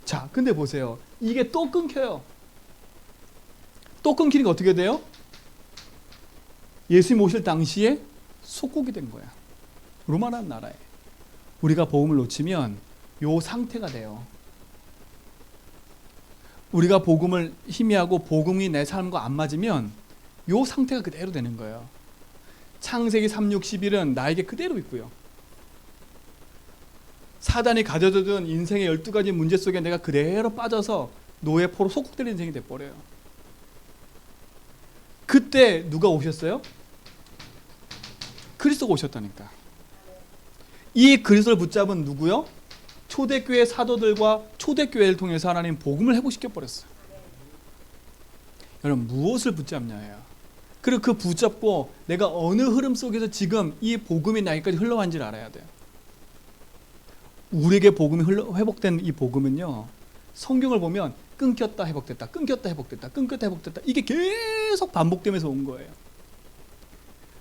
자, 근데 보세요. 이게 또 끊겨요. 또 끊기니까 어떻게 돼요? 예수님 오실 당시에 속국이 된 거야. 로마라는 나라에. 우리가 복음을 놓치면 요 상태가 돼요. 우리가 복음을 희미하고 복음이 내 삶과 안 맞으면 요 상태가 그대로 되는 거예요. 창세기 3, 6, 11은 나에게 그대로 있고요. 사단이 가져다준 인생의 12가지 문제 속에 내가 그대로 빠져서 노예 포로 속국된 인생이 돼버려요. 그때 누가 오셨어요? 그리스도가 오셨다니까. 이 그리스도를 붙잡은 누구요? 초대교회 사도들과 초대교회를 통해서 하나님 복음을 회복시켜버렸어요. 여러분, 무엇을 붙잡냐예요. 그리고 그 붙잡고 내가 어느 흐름 속에서 지금 이 복음이 나에게까지 흘러간지를 알아야 돼요. 우리에게 복음이 회복된 이 복음은요, 성경을 보면 끊겼다 회복됐다, 끊겼다 회복됐다, 끊겼다 회복됐다, 이게 계속 반복되면서 온 거예요.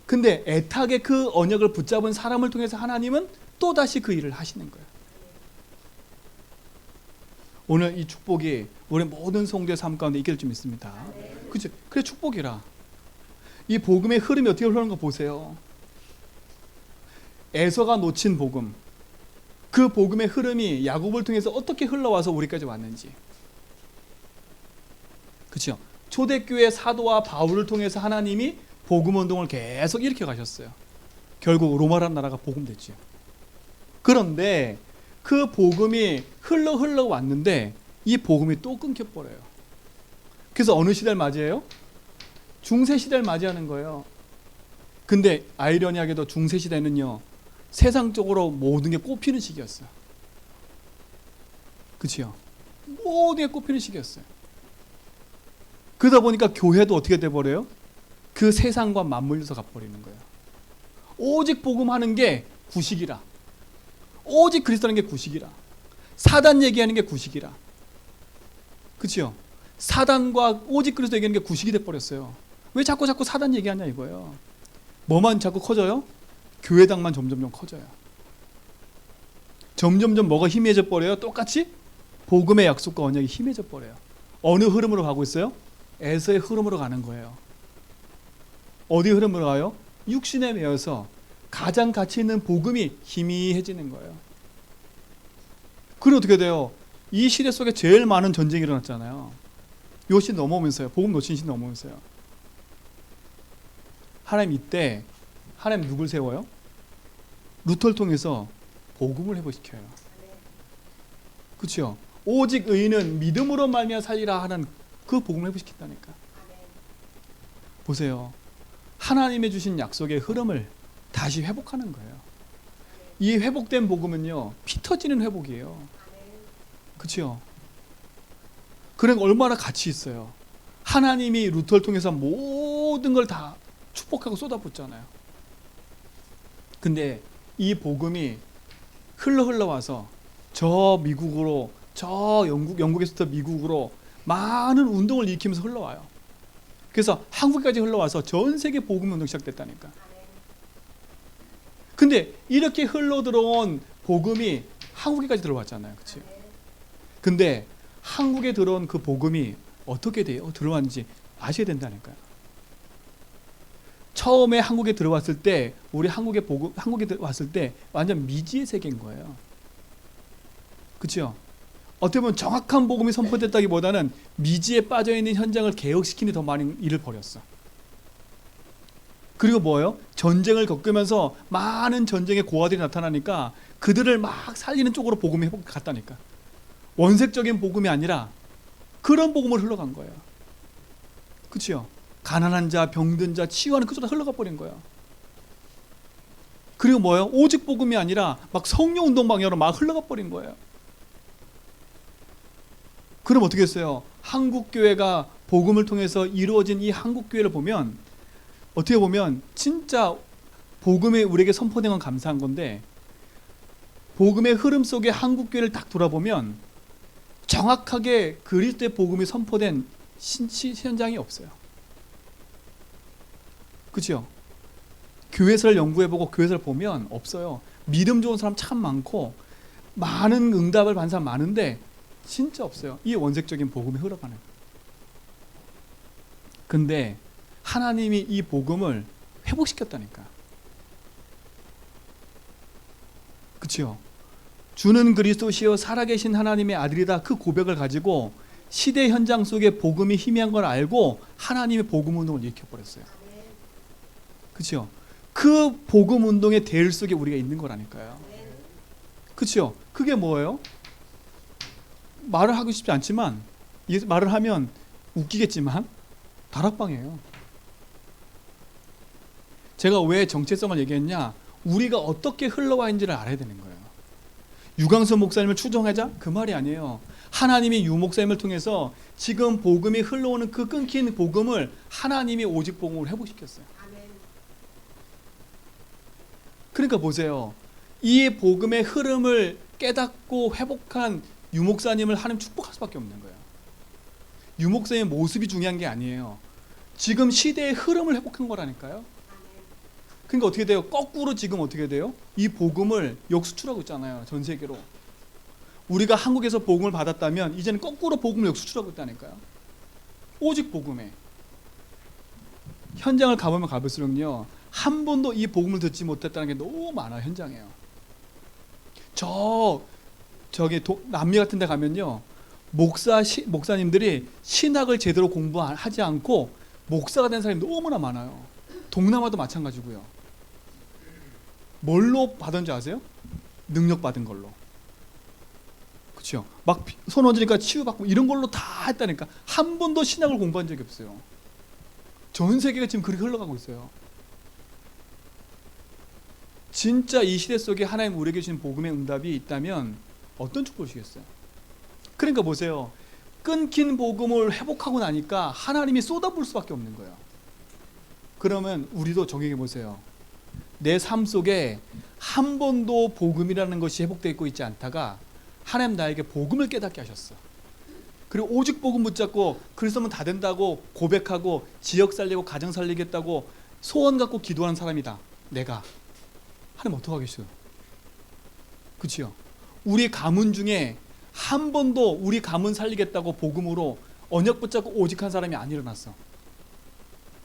근데 애타게 그 언약을 붙잡은 사람을 통해서 하나님은 또다시 그 일을 하시는 거예요. 오늘 이 축복이 우리 모든 성도의 삶 가운데 있게 될 줄 믿습니다. 그렇죠? 그래, 축복이라. 이 복음의 흐름이 어떻게 흘러가는 거 보세요. 에서가 놓친 복음, 그 복음의 흐름이 야곱을 통해서 어떻게 흘러와서 우리까지 왔는지. 그렇죠? 초대교회 사도와 바울을 통해서 하나님이 복음 운동을 계속 일으켜 가셨어요. 결국 로마라는 나라가 복음됐죠. 그런데 그 복음이 흘러 왔는데 이 복음이 또 끊겨버려요. 그래서 어느 시대를 맞이해요? 중세 시대를 맞이하는 거예요. 근데 아이러니하게도 중세 시대는요, 세상적으로 모든 게 꼽히는 시기였어요. 그렇죠? 모든 게 꼽히는 시기였어요. 그러다 보니까 교회도 어떻게 돼버려요? 그 세상과 맞물려서 가버리는 거예요. 오직 복음하는 게 구식이라. 오직 그리스도라는 게 구식이라. 사단 얘기하는 게 구식이라. 그렇죠? 사단과 오직 그리스도 얘기하는 게 구식이 돼버렸어요. 왜 자꾸 사단 얘기하냐 이거예요. 뭐만 자꾸 커져요? 교회당만 점점 커져요. 점점 뭐가 희미해져 버려요? 똑같이 복음의 약속과 언약이 희미해져 버려요. 어느 흐름으로 가고 있어요? 에서의 흐름으로 가는 거예요. 어디 흐름으로 가요? 육신에 매여서 가장 가치 있는 복음이 희미해지는 거예요. 그리고 어떻게 돼요? 이 시대 속에 제일 많은 전쟁이 일어났잖아요. 요 시 넘어오면서요. 복음 놓친 시 넘어오면서요. 하나님 이때 하나님 누굴 세워요? 루터를 통해서 복음을 회복시켜요. 그렇죠? 오직 의인은 믿음으로 말미암아 살리라 하는 그 복음을 회복시킨다니까. 보세요. 하나님의 주신 약속의 흐름을 다시 회복하는 거예요. 이 회복된 복음은요, 피 터지는 회복이에요. 그렇죠? 그러니까 얼마나 가치 있어요. 하나님이 루터를 통해서 모든 걸 다 축복하고 쏟아붓잖아요. 근데 이 복음이 흘러와서 저 미국으로, 저 영국에서부터 미국으로 많은 운동을 일으키면서 흘러와요. 그래서 한국까지 흘러와서 전 세계 복음 운동이 시작됐다니까. 근데 이렇게 흘러 들어온 복음이 한국에까지 들어왔잖아요. 그렇죠? 근데 한국에 들어온 그 복음이 어떻게 돼요? 들어왔는지 아셔야 된다니까요. 처음에 한국에 들어왔을 때, 우리 한국에 왔을 때 완전 미지의 세계인 거예요. 그렇죠? 어떻게 보면 정확한 복음이 선포됐다기보다는 미지에 빠져있는 현장을 개혁시키는 더 많은 일을 벌였어. 그리고 뭐예요? 전쟁을 겪으면서 많은 전쟁의 고아들이 나타나니까 그들을 막 살리는 쪽으로 복음이 갔다니까. 원색적인 복음이 아니라 그런 복음을 흘러간 거예요. 그렇죠? 가난한 자, 병든 자, 치유하는 그쪽으로 흘러가 버린 거예요. 그리고 뭐예요? 오직 복음이 아니라 막 성령 운동 방향으로 막 흘러가 버린 거예요. 그럼 어떻게 했어요? 한국 교회가 복음을 통해서 이루어진 이 한국 교회를 보면 어떻게 보면 진짜 복음이 우리에게 선포된 건 감사한 건데 복음의 흐름 속에 한국 교회를 딱 돌아보면 정확하게 그리스도의 복음이 선포된 현장이 없어요. 그렇죠? 교회사를 연구해보고 교회사를 보면 없어요. 믿음 좋은 사람 참 많고 많은 응답을 받는 사람 많은데 진짜 없어요. 이 원색적인 복음이 흘러가는. 근데 하나님이 이 복음을 회복시켰다니까. 그렇죠? 주는 그리스도시요 살아계신 하나님의 아들이다. 그 고백을 가지고 시대 현장 속에 복음이 희미한 걸 알고 하나님의 복음 운동을 일으켜버렸어요. 그렇죠? 그 복음 운동의 대열 속에 우리가 있는 거라니까요. 그렇죠? 그게 뭐예요? 말을 하고 싶지 않지만 말을 하면 웃기겠지만 다락방이에요. 제가 왜 정체성을 얘기했냐? 우리가 어떻게 흘러와 있는지를 알아야 되는 거예요. 유광수 목사님을 추종하자? 그 말이 아니에요. 하나님이 유 목사님을 통해서 지금 복음이 흘러오는 그 끊긴 복음을 하나님이 오직 복음으로 회복시켰어요. 그러니까 보세요. 이 복음의 흐름을 깨닫고 회복한 유 목사님을 하나님 축복할 수밖에 없는 거예요. 유 목사님의 모습이 중요한 게 아니에요. 지금 시대의 흐름을 회복한 거라니까요. 그러니까 어떻게 돼요? 거꾸로 지금 어떻게 돼요? 이 복음을 역수출하고 있잖아요. 전 세계로. 우리가 한국에서 복음을 받았다면 이제는 거꾸로 복음을 역수출하고 있다니까요. 오직 복음에. 현장을 가보면 가볼수록요. 한 번도 이 복음을 듣지 못했다는 게 너무 많아요. 현장에요. 저기 남미 같은 데 가면요. 목사님들이 신학을 제대로 공부하지 않고 목사가 된 사람이 너무나 많아요. 동남아도 마찬가지고요. 뭘로 받은지 아세요? 능력 받은 걸로. 그렇죠? 막 손 얹으니까 치유받고 이런 걸로 다 했다니까. 한 번도 신학을 공부한 적이 없어요. 전 세계가 지금 그렇게 흘러가고 있어요. 진짜 이 시대 속에 하나님 우리에게 주신 복음의 응답이 있다면 어떤 축복을 주시겠어요? 그러니까 보세요. 끊긴 복음을 회복하고 나니까 하나님이 쏟아부을 수밖에 없는 거예요. 그러면 우리도 적용해 보세요. 내 삶 속에 한 번도 복음이라는 것이 회복되어 있지 않다가 하나님 나에게 복음을 깨닫게 하셨어. 그리고 오직 복음 붙잡고 그리스도면 다 된다고 고백하고 지역 살리고 가정 살리겠다고 소원 갖고 기도하는 사람이다. 내가. 하나님 어떡하겠어요? 그렇죠? 우리 가문 중에 한 번도 우리 가문 살리겠다고 복음으로 언약 붙잡고 오직한 사람이 안 일어났어.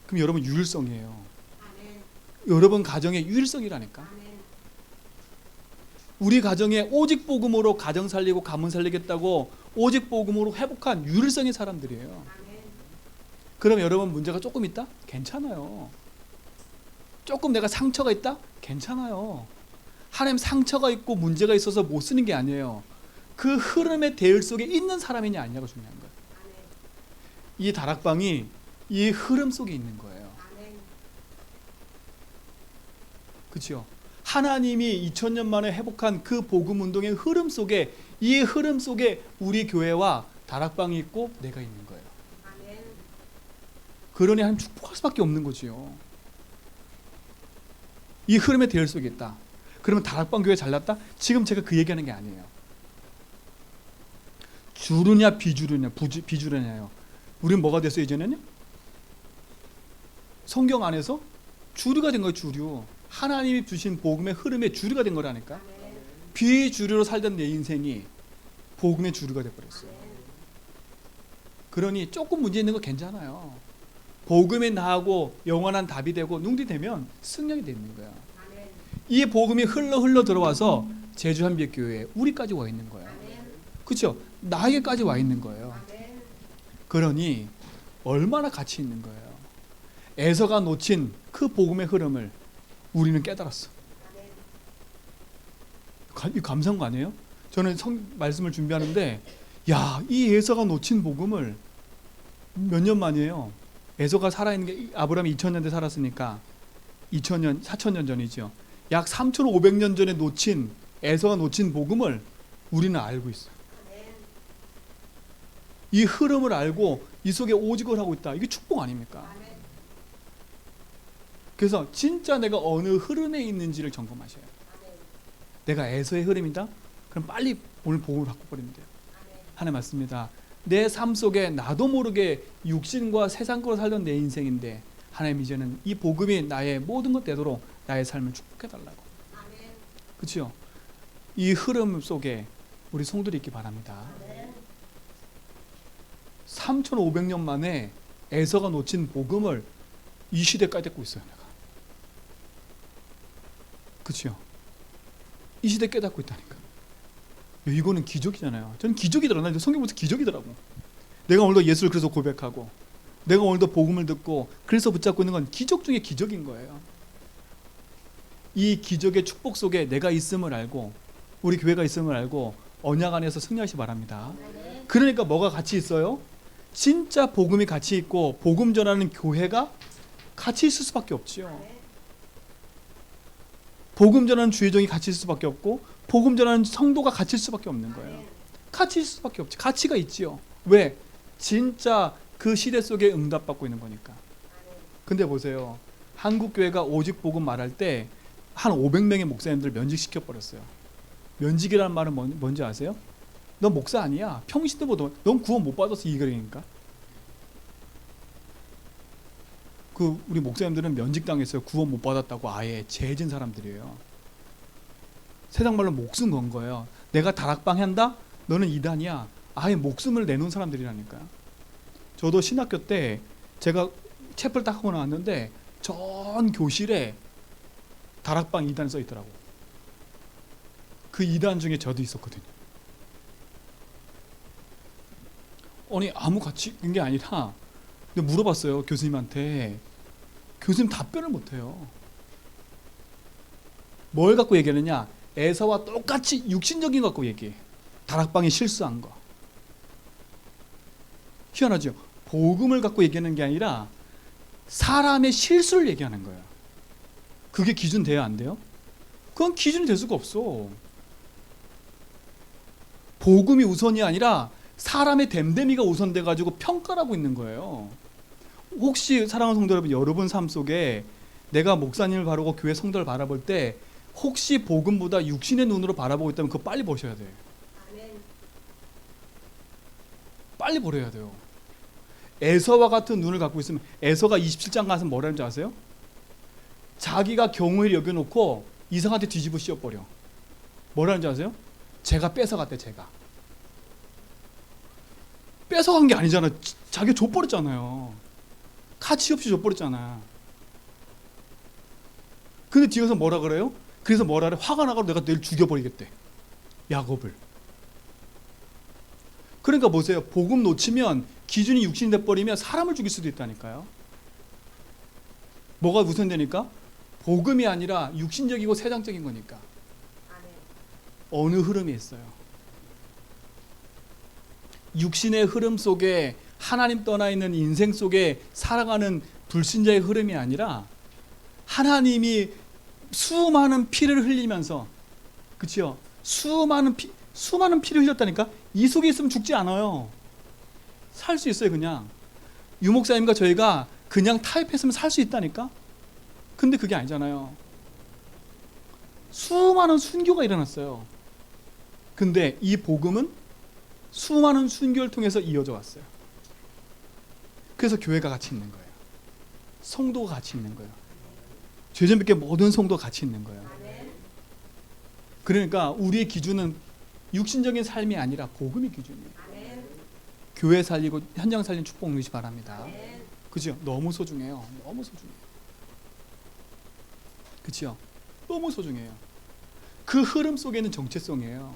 그럼 여러분 유일성이에요. 여러분 가정의 유일성이라니까. 우리 가정에 오직 복음으로 가정 살리고 가문 살리겠다고 오직 복음으로 회복한 유일성의 사람들이에요. 그럼 여러분 문제가 조금 있다? 괜찮아요. 조금 내가 상처가 있다? 괜찮아요. 하나님 상처가 있고 문제가 있어서 못 쓰는 게 아니에요. 그 흐름의 대열 속에 있는 사람이냐 아니냐가 중요한 거예요. 이 다락방이 이 흐름 속에 있는 거예요. 그렇죠? 하나님이 2000년 만에 회복한 그 복음 운동의 흐름 속에 이 흐름 속에 우리 교회와 다락방이 있고 내가 있는 거예요. 그러니 하나님 축복할 수밖에 없는 거지요. 이 흐름의 대열 속에 있다. 그러면 다락방 교회 잘났다? 지금 제가 그 얘기하는 게 아니에요. 주류냐 비주류냐 비주류냐요. 우리는 뭐가 됐어요 이제는요? 성경 안에서 주류가 된 거예요. 주류. 하나님이 주신 복음의 흐름의 주류가 된 거라니까. 비주류로 살던 내 인생이 복음의 주류가 돼버렸어요. 그러니 조금 문제 있는 거 괜찮아요. 복음이 나하고 영원한 답이 되고 뭉디 되면 승령이 되는 거야. 이 복음이 흘러 들어와서 제주 한빛교회에 우리까지 와 있는 거야. 그렇죠? 나에게까지 와 있는 거예요. 그러니 얼마나 가치 있는 거예요. 에서가 놓친 그 복음의 흐름을 우리는 깨달았어. 이 감사한 거 아니에요? 저는 말씀을 준비하는데 이 에서가 놓친 복음을 몇 년 만이에요. 에서가 살아있는 게 아브라함이 2000년대 살았으니까 2000년, 4000년 전이죠. 약 3500년 전에 놓친 에서가 놓친 복음을 우리는 알고 있어요. 이 흐름을 알고 이 속에 오직을 하고 있다. 이게 축복 아닙니까? 그래서 진짜 내가 어느 흐름에 있는지를 점검하셔야 돼요. 내가 에서의 흐름이다? 그럼 빨리 오늘 복음을 바꿔버리면 돼요. 하나님 맞습니다. 내 삶 속에 나도 모르게 육신과 세상으로 살던 내 인생인데 하나님 이제는 이 복음이 나의 모든 것 되도록 나의 삶을 축복해달라고. 그렇죠? 이 흐름 속에 우리 성도들이 있기 바랍니다. 3500년 만에 에서가 놓친 복음을 이 시대까지 듣고 있어요. 내가. 그렇죠? 이 시대 깨닫고 있다니까. 이거는 기적이잖아요. 저는 기적이더라. 나 성경 보면서 기적이더라고. 내가 오늘도 예수를 그래서 고백하고 내가 오늘도 복음을 듣고 그래서 붙잡고 있는 건 기적 중에 기적인 거예요. 이 기적의 축복 속에 내가 있음을 알고 우리 교회가 있음을 알고 언약 안에서 승리하시 바랍니다. 그러니까 뭐가 같이 있어요? 진짜 복음이 같이 있고 복음 전하는 교회가 같이 있을 수밖에 없지요. 복음 전하는 주의종이 같이 있을 수밖에 없고 복음 전하는 성도가 같이 있을 수밖에 없는 거예요. 같이 있을 수밖에 없지. 가치가 있지요. 왜? 진짜 그 시대 속에 응답받고 있는 거니까. 근데 보세요. 한국 교회가 오직 복음 말할 때 한 500명의 목사님들 면직시켜 버렸어요. 면직이라는 말은 뭔지 아세요? 넌 목사 아니야. 평신도 못, 넌 구원 못 받았어. 이 그러니까. 우리 목사님들은 면직당했어요. 구원 못 받았다고 아예 죄진 사람들이에요. 세상 말로 목숨 건 거예요. 내가 다락방 한다? 너는 이단이야. 아예 목숨을 내놓은 사람들이라니까요. 저도 신학교 때 제가 채플 딱 하고 나왔는데 전 교실에 다락방 2단 써 있더라고. 그 2단 중에 저도 있었거든요. 아니 아무 가치 있는 게 아니라 근데 물어봤어요. 교수님한테. 교수님 답변을 못해요. 뭘 갖고 얘기하느냐? 에서와 똑같이 육신적인 거 갖고 얘기해. 다락방에 실수한 거. 희한하죠? 복음을 갖고 얘기하는 게 아니라 사람의 실수를 얘기하는 거예요. 그게 기준 돼야 안 돼요? 그건 기준이 될 수가 없어. 복음이 우선이 아니라 사람의 됨됨이가 우선돼가지고 평가를 하고 있는 거예요. 혹시 사랑하는 성도 여러분, 여러분 삶 속에 내가 목사님을 바라보고 교회 성도를 바라볼 때 혹시 복음보다 육신의 눈으로 바라보고 있다면 그거 빨리 보셔야 돼요. 빨리 버려야 돼요. 에서와 같은 눈을 갖고 있으면 에서가 27장 가서 뭐라는지 아세요? 자기가 경우를 여겨놓고 이상한테 뒤집어 씌워버려. 뭐라는지 아세요? 제가 뺏어갔대. 제가 뺏어간 게 아니잖아. 자기가 줘버렸잖아요. 가치 없이 줘버렸잖아. 근데 뒤에서 뭐라 그래요? 그래서 뭐라 그래? 화가 나가지고 내가 내일 죽여버리겠대. 야곱을. 그러니까 보세요. 복음 놓치면 기준이 육신이 돼버리면 사람을 죽일 수도 있다니까요. 뭐가 우선되니까? 복음이 아니라 육신적이고 세상적인 거니까. 어느 흐름이 있어요. 육신의 흐름 속에 하나님 떠나 있는 인생 속에 살아가는 불신자의 흐름이 아니라 하나님이 수많은 피를 흘리면서, 그렇죠? 수많은 피를 흘렸다니까. 이 속에 있으면 죽지 않아요. 살 수 있어요. 그냥 유목사님과 저희가 그냥 타협했으면 살 수 있다니까. 근데 그게 아니잖아요. 수많은 순교가 일어났어요. 근데 이 복음은 수많은 순교를 통해서 이어져 왔어요. 그래서 교회가 같이 있는 거예요. 성도가 같이 있는 거예요. 죄전뵙게 모든 성도가 같이 있는 거예요. 그러니까 우리의 기준은 육신적인 삶이 아니라 복음의 기준이에요. 교회 살리고 현장 살리는 축복 누리시 바랍니다. 그죠? 너무 소중해요. 너무 소중해요. 그죠? 너무 소중해요. 그 흐름 속에는 정체성이에요.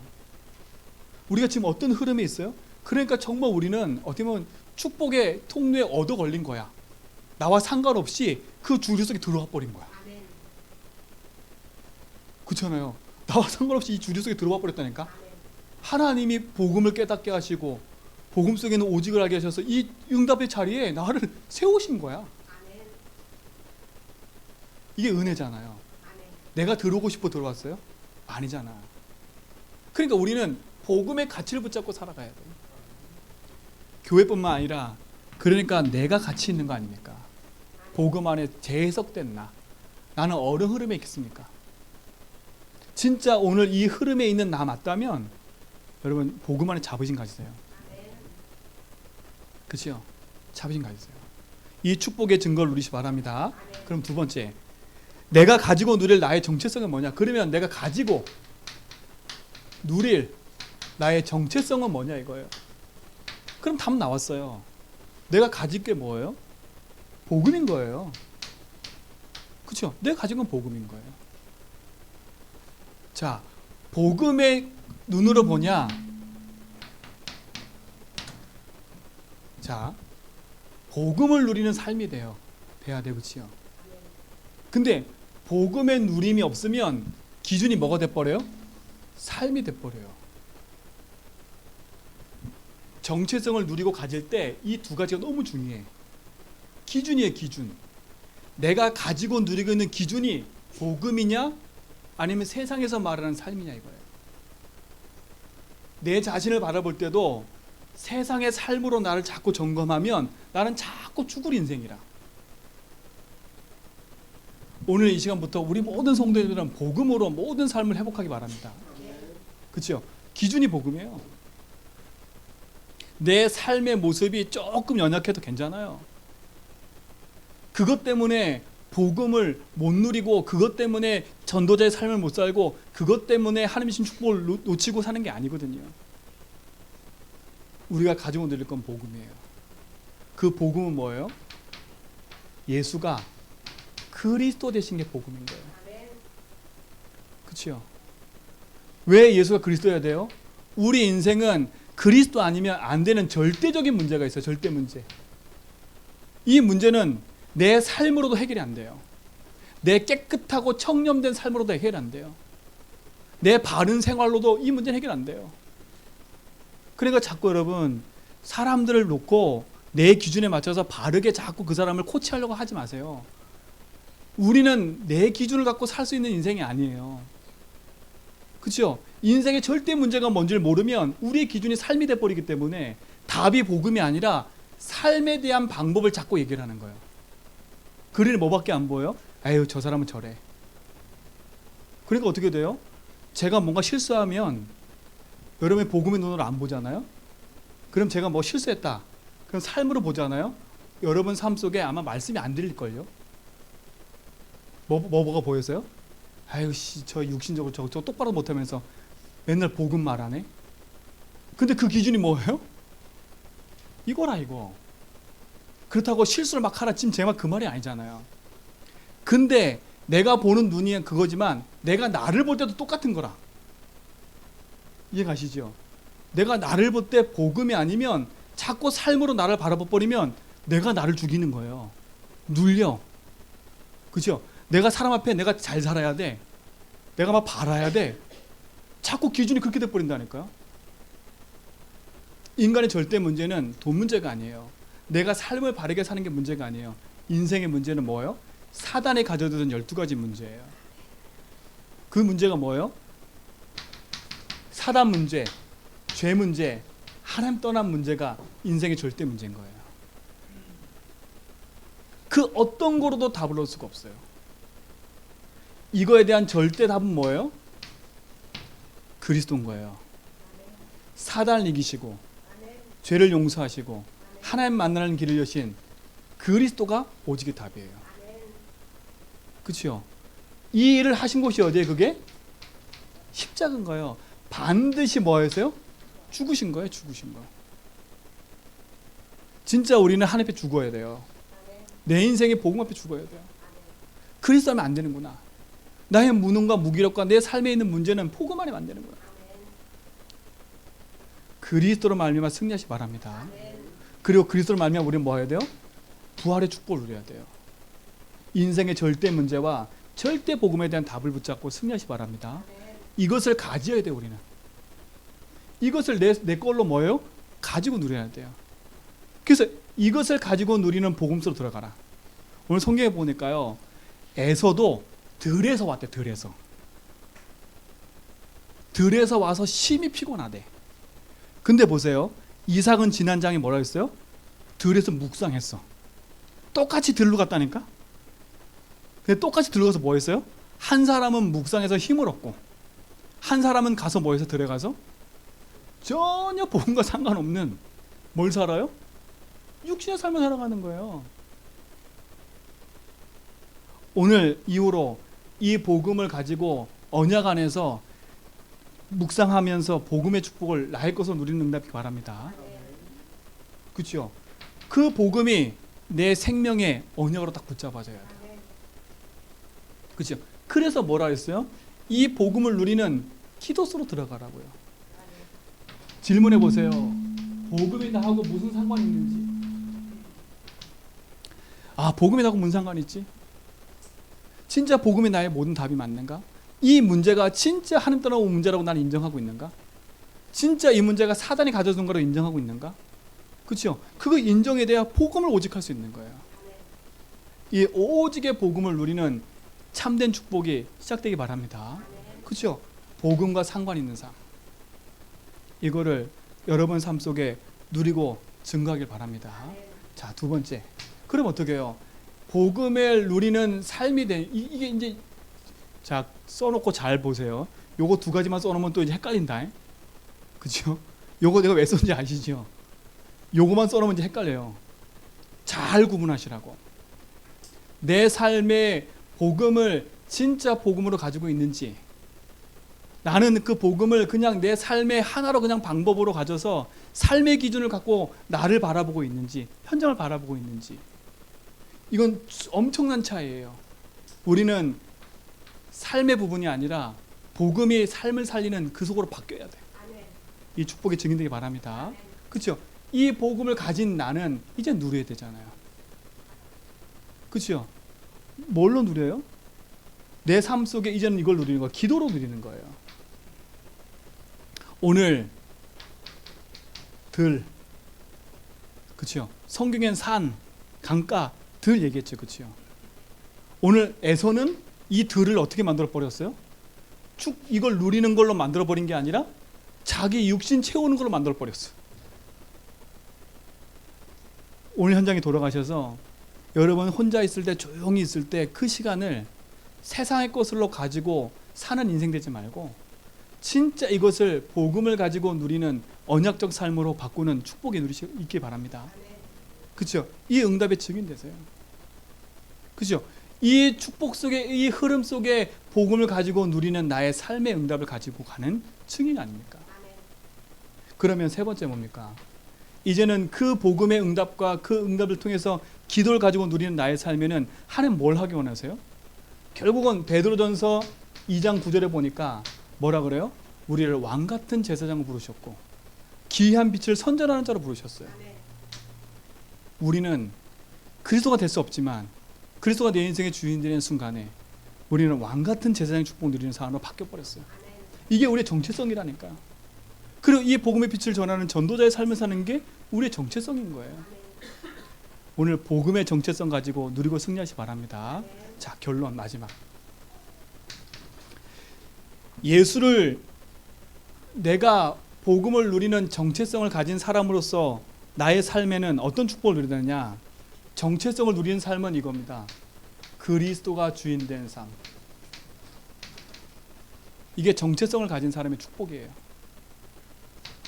우리가 지금 어떤 흐름에 있어요? 그러니까 정말 우리는 어떻게 보면 축복의 통로에 얻어 걸린 거야. 나와 상관없이 그 주류 속에 들어와 버린 거야. 그렇잖아요. 나와 상관없이 이 주류 속에 들어와 버렸다니까. 하나님이 복음을 깨닫게 하시고 복음 속에는 오직을 알게 하셔서 이 응답의 자리에 나를 세우신 거야. 이게 은혜잖아요. 내가 들어오고 싶어 들어왔어요? 아니잖아. 그러니까 우리는 복음의 가치를 붙잡고 살아가야 돼. 교회뿐만 아니라 그러니까 내가 가치 있는 거 아닙니까? 복음 안에 재해석된 나. 나는 어느 흐름에 있겠습니까? 진짜 오늘 이 흐름에 있는 나 맞다면 여러분 복음 안에 자부심 가지세요. 그렇죠? 자부심 가지세요. 이 축복의 증거를 누리시 바랍니다. 그럼 두 번째, 내가 가지고 누릴 나의 정체성은 뭐냐? 그러면 내가 가지고 누릴 나의 정체성은 뭐냐 이거예요. 그럼 답 나왔어요. 내가 가질 게 뭐예요? 복음인 거예요. 그렇죠? 내가 가진 건 복음인 거예요. 자, 복음의 눈으로 보냐? 자, 복음을 누리는 삶이 돼야 돼, 그렇죠? 근데 복음의 누림이 없으면 기준이 뭐가 돼버려요? 삶이 돼버려요. 정체성을 누리고 가질 때 이 두 가지가 너무 중요해. 기준이에요, 기준. 내가 가지고 누리고 있는 기준이 복음이냐 아니면 세상에서 말하는 삶이냐 이거예요. 내 자신을 바라볼 때도 세상의 삶으로 나를 자꾸 점검하면 나는 자꾸 죽을 인생이라. 오늘 이 시간부터 우리 모든 성도들은 복음으로 모든 삶을 회복하기 바랍니다. 그렇죠? 기준이 복음이에요. 내 삶의 모습이 조금 연약해도 괜찮아요. 그것 때문에 복음을 못 누리고 그것 때문에 전도자의 삶을 못 살고 그것 때문에 하나님이 주신 축복을 놓치고 사는 게 아니거든요. 우리가 가지고 누릴 건 복음이에요. 그 복음은 뭐예요? 예수가 그리스도 되신 게 복음인 거예요. 그렇죠? 왜 예수가 그리스도여야 돼요? 우리 인생은 그리스도 아니면 안 되는 절대적인 문제가 있어요. 절대 문제. 이 문제는 내 삶으로도 해결이 안 돼요. 내 깨끗하고 청렴된 삶으로도 해결이 안 돼요. 내 바른 생활로도 이 문제는 해결 안 돼요. 그러니까 자꾸 여러분 사람들을 놓고 내 기준에 맞춰서 바르게 자꾸 그 사람을 코치하려고 하지 마세요. 우리는 내 기준을 갖고 살 수 있는 인생이 아니에요. 그렇죠? 인생의 절대 문제가 뭔지를 모르면 우리의 기준이 삶이 돼버리기 때문에 답이 복음이 아니라 삶에 대한 방법을 자꾸 얘기를 하는 거예요. 그릴 뭐밖에 안 보여요? 아유 저 사람은 저래. 그러니까 어떻게 돼요? 제가 뭔가 실수하면 여러분의 복음의 눈으로 안 보잖아요. 그럼 제가 뭐 실수했다. 그럼 삶으로 보잖아요. 여러분 삶 속에 아마 말씀이 안 들릴걸요. 뭐가 보여서요? 아유 씨, 저 육신적으로 저 똑바로 못하면서 맨날 복음 말하네. 근데 그 기준이 뭐예요? 이거라 이거. 그렇다고 실수를 막 하라 지금 제 말 그 말이 아니잖아요. 근데 내가 보는 눈이 그거지만 내가 나를 볼 때도 똑같은 거라. 이해가시죠? 내가 나를 볼 때 복음이 아니면 자꾸 삶으로 나를 바라봐버리면 내가 나를 죽이는 거예요. 눌려. 그죠? 내가 사람 앞에 내가 잘 살아야 돼. 내가 막 바라야 돼. 자꾸 기준이 그렇게 돼버린다니까요. 인간의 절대 문제는 돈 문제가 아니에요. 내가 삶을 바르게 사는 게 문제가 아니에요. 인생의 문제는 뭐예요? 사단이 가져두던 12가지 문제예요. 그 문제가 뭐예요? 사단 문제, 죄 문제, 하나님 떠난 문제가 인생의 절대 문제인 거예요. 그 어떤 거로도 답을 얻을 수가 없어요. 이거에 대한 절대 답은 뭐예요? 그리스도인 거예요. 사단을 이기시고 죄를 용서하시고 하나님 만나는 길을 여신 그리스도가 오직의 답이에요. 그렇죠? 이 일을 하신 곳이 어디에 그게? 십자가인 거예요. 반드시 뭐 하세요? 죽으신 거예요. 죽으신 거. 진짜 우리는 하나님 앞에 죽어야 돼요. 내 인생의 복음 앞에 죽어야 돼요. 그리스도 하면 안 되는구나. 나의 무능과 무기력과 내 삶에 있는 문제는 복음 안에 안 되는 거야. 그리스도로 말미암아 승리하시 바랍니다. 그리고 그리스도로 말미암아 우리는 뭐 해야 돼요? 부활의 축복을 누려야 돼요. 인생의 절대 문제와 절대 복음에 대한 답을 붙잡고 승리하시 바랍니다. 이것을 가져야 돼요. 우리는 이것을 내 걸로 뭐예요? 가지고 누려야 돼요. 그래서 이것을 가지고 누리는 복음서로 들어가라. 오늘 성경에 보니까요, 에서도 들에서 왔대. 들에서 와서 심히 피곤하대. 근데 보세요, 이삭은 지난 장에 뭐라 했어요? 들에서 묵상했어. 똑같이 들로 갔다니까. 근데 똑같이 들어가서 뭐 했어요? 한 사람은 묵상해서 힘을 얻고, 한 사람은 가서 뭐 해서 들어가서 전혀 복음과 상관없는 뭘 살아요? 육신의 삶을 살아가는 거예요. 오늘 이후로 이 복음을 가지고 언약 안에서 묵상하면서 복음의 축복을 나의 것으로 누리는 응답이 바랍니다. 그렇죠? 그 복음이 내 생명의 언약으로 딱 붙잡아져야 돼요. 그렇죠? 그래서 뭐라 했어요? 이 복음을 누리는 키도스로 들어가라고요. 질문해 보세요. 복음이 나하고 무슨 상관이 있는지. 복음이 나하고 무슨 상관이 있지? 진짜 복음이 나의 모든 답이 맞는가? 이 문제가 진짜 하나님 떠나온 문제라고 나는 인정하고 있는가? 진짜 이 문제가 사단이 가져준 거라고 인정하고 있는가? 그렇죠? 그거 인정에 대한 복음을 오직할 수 있는 거예요. 이 오직의 복음을 누리는 참된 축복이 시작되기 바랍니다. 그렇죠? 복음과 상관 있는 삶, 이거를 여러분 삶 속에 누리고 증거하길 바랍니다. 자, 두 번째, 그럼 어떻게 해요? 복음을 누리는 삶이 된 이게 이제, 자, 써놓고 잘 보세요. 요거 두 가지만 써놓으면 또 이제 헷갈린다. 그렇죠? 요거 내가 왜 썼는지 아시죠? 요거만 써놓으면 이제 헷갈려요. 잘 구분하시라고. 내 삶의 복음을 진짜 복음으로 가지고 있는지, 나는 그 복음을 그냥 내 삶의 하나로 그냥 방법으로 가져서 삶의 기준을 갖고 나를 바라보고 있는지, 현장을 바라보고 있는지, 이건 엄청난 차이예요. 우리는 삶의 부분이 아니라 복음이 삶을 살리는 그 속으로 바뀌어야 돼. 이 축복이 증인되기 바랍니다. 그렇죠? 이 복음을 가진 나는 이제 누려야 되잖아요. 그렇죠? 뭘로 누려요? 내 삶 속에 이제는 이걸 누리는 거예요. 기도로 누리는 거예요. 오늘 들, 그렇죠? 성경엔 산, 강가, 들 얘기했죠. 그렇죠? 오늘 에서는 이 들을 어떻게 만들어 버렸어요? 이걸 누리는 걸로 만들어 버린 게 아니라 자기 육신 채우는 걸로 만들어 버렸어요. 오늘 현장에 돌아가셔서 여러분 혼자 있을 때, 조용히 있을 때 그 시간을 세상의 것으로 가지고 사는 인생 되지 말고 진짜 이것을 복음을 가지고 누리는 언약적 삶으로 바꾸는 축복이 있기 바랍니다. 그렇죠? 이 응답의 증인 되세요. 그렇죠? 이 축복 속에, 이 흐름 속에 복음을 가지고 누리는 나의 삶의 응답을 가지고 가는 증인 아닙니까? 그러면 세 번째 뭡니까? 이제는 그 복음의 응답과 그 응답을 통해서 기도를 가지고 누리는 나의 삶에는 하나님 뭘 하기 원하세요? 결국은 베드로전서 2장 9절에 보니까 뭐라 그래요? 우리를 왕같은 제사장으로 부르셨고 기이한 빛을 선전하는 자로 부르셨어요. 우리는 그리스도가 될 수 없지만 그리스도가 내 인생의 주인 되는 순간에 우리는 왕같은 제사장의 축복을 누리는 사람으로 바뀌어버렸어요. 이게 우리의 정체성이라니까요. 그리고 이 복음의 빛을 전하는 전도자의 삶을 사는 게 우리의 정체성인 거예요. 오늘 복음의 정체성 가지고 누리고 승리하시 바랍니다. 자, 결론 마지막. 예수를, 내가 복음을 누리는 정체성을 가진 사람으로서 나의 삶에는 어떤 축복을 누리느냐? 정체성을 누리는 삶은 이겁니다. 그리스도가 주인 된 삶. 이게 정체성을 가진 사람의 축복이에요.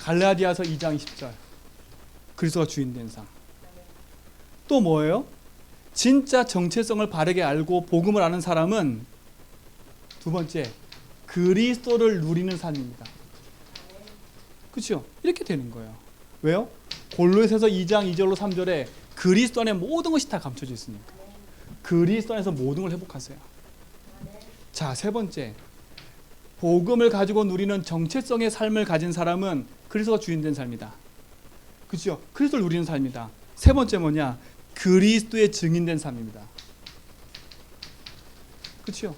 갈라디아서 2장 20절. 그리스도가 주인 된 삶. 또 뭐예요? 진짜 정체성을 바르게 알고 복음을 아는 사람은 두 번째, 그리스도를 누리는 삶입니다. 그렇죠? 이렇게 되는 거예요. 왜요? 골로새서 2장 2절로 3절에 그리스도 안에 모든 것이 다 감춰져 있으니까. 그리스도 안에서 모든 걸 회복하세요. 자, 세 번째, 복음을 가지고 누리는 정체성의 삶을 가진 사람은 그리스도가 주인 된 삶이다. 그렇죠? 그리스도를 누리는 삶이다. 세 번째 뭐냐? 그리스도의 증인된 삶입니다. 그렇죠?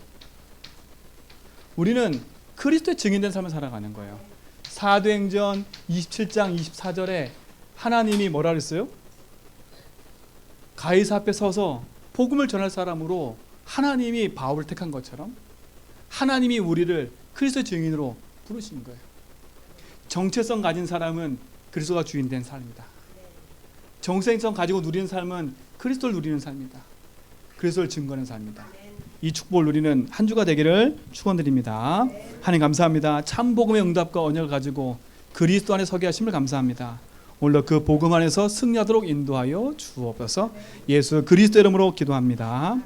우리는 그리스도의 증인된 삶을 살아가는 거예요. 사도행전 27장 24절에 하나님이 뭐라 그랬어요? 가이사 앞에 서서 복음을 전할 사람으로 하나님이 바울을 택한 것처럼 하나님이 우리를 그리스도의 증인으로 부르신 거예요. 정체성 가진 사람은 그리스도가 주인 된 삶이다. 정체성 가지고 누리는 삶은 그리스도를 누리는 삶이다. 그리스도를 증거하는 삶이다. 이 축복을 누리는 한 주가 되기를 축원드립니다. 하나님 감사합니다. 참 복음의 응답과 언약을 가지고 그리스도 안에 서게 하심을 감사합니다. 오늘도 그 복음 안에서 승리하도록 인도하여 주옵소서. 예수 그리스도 이름으로 기도합니다.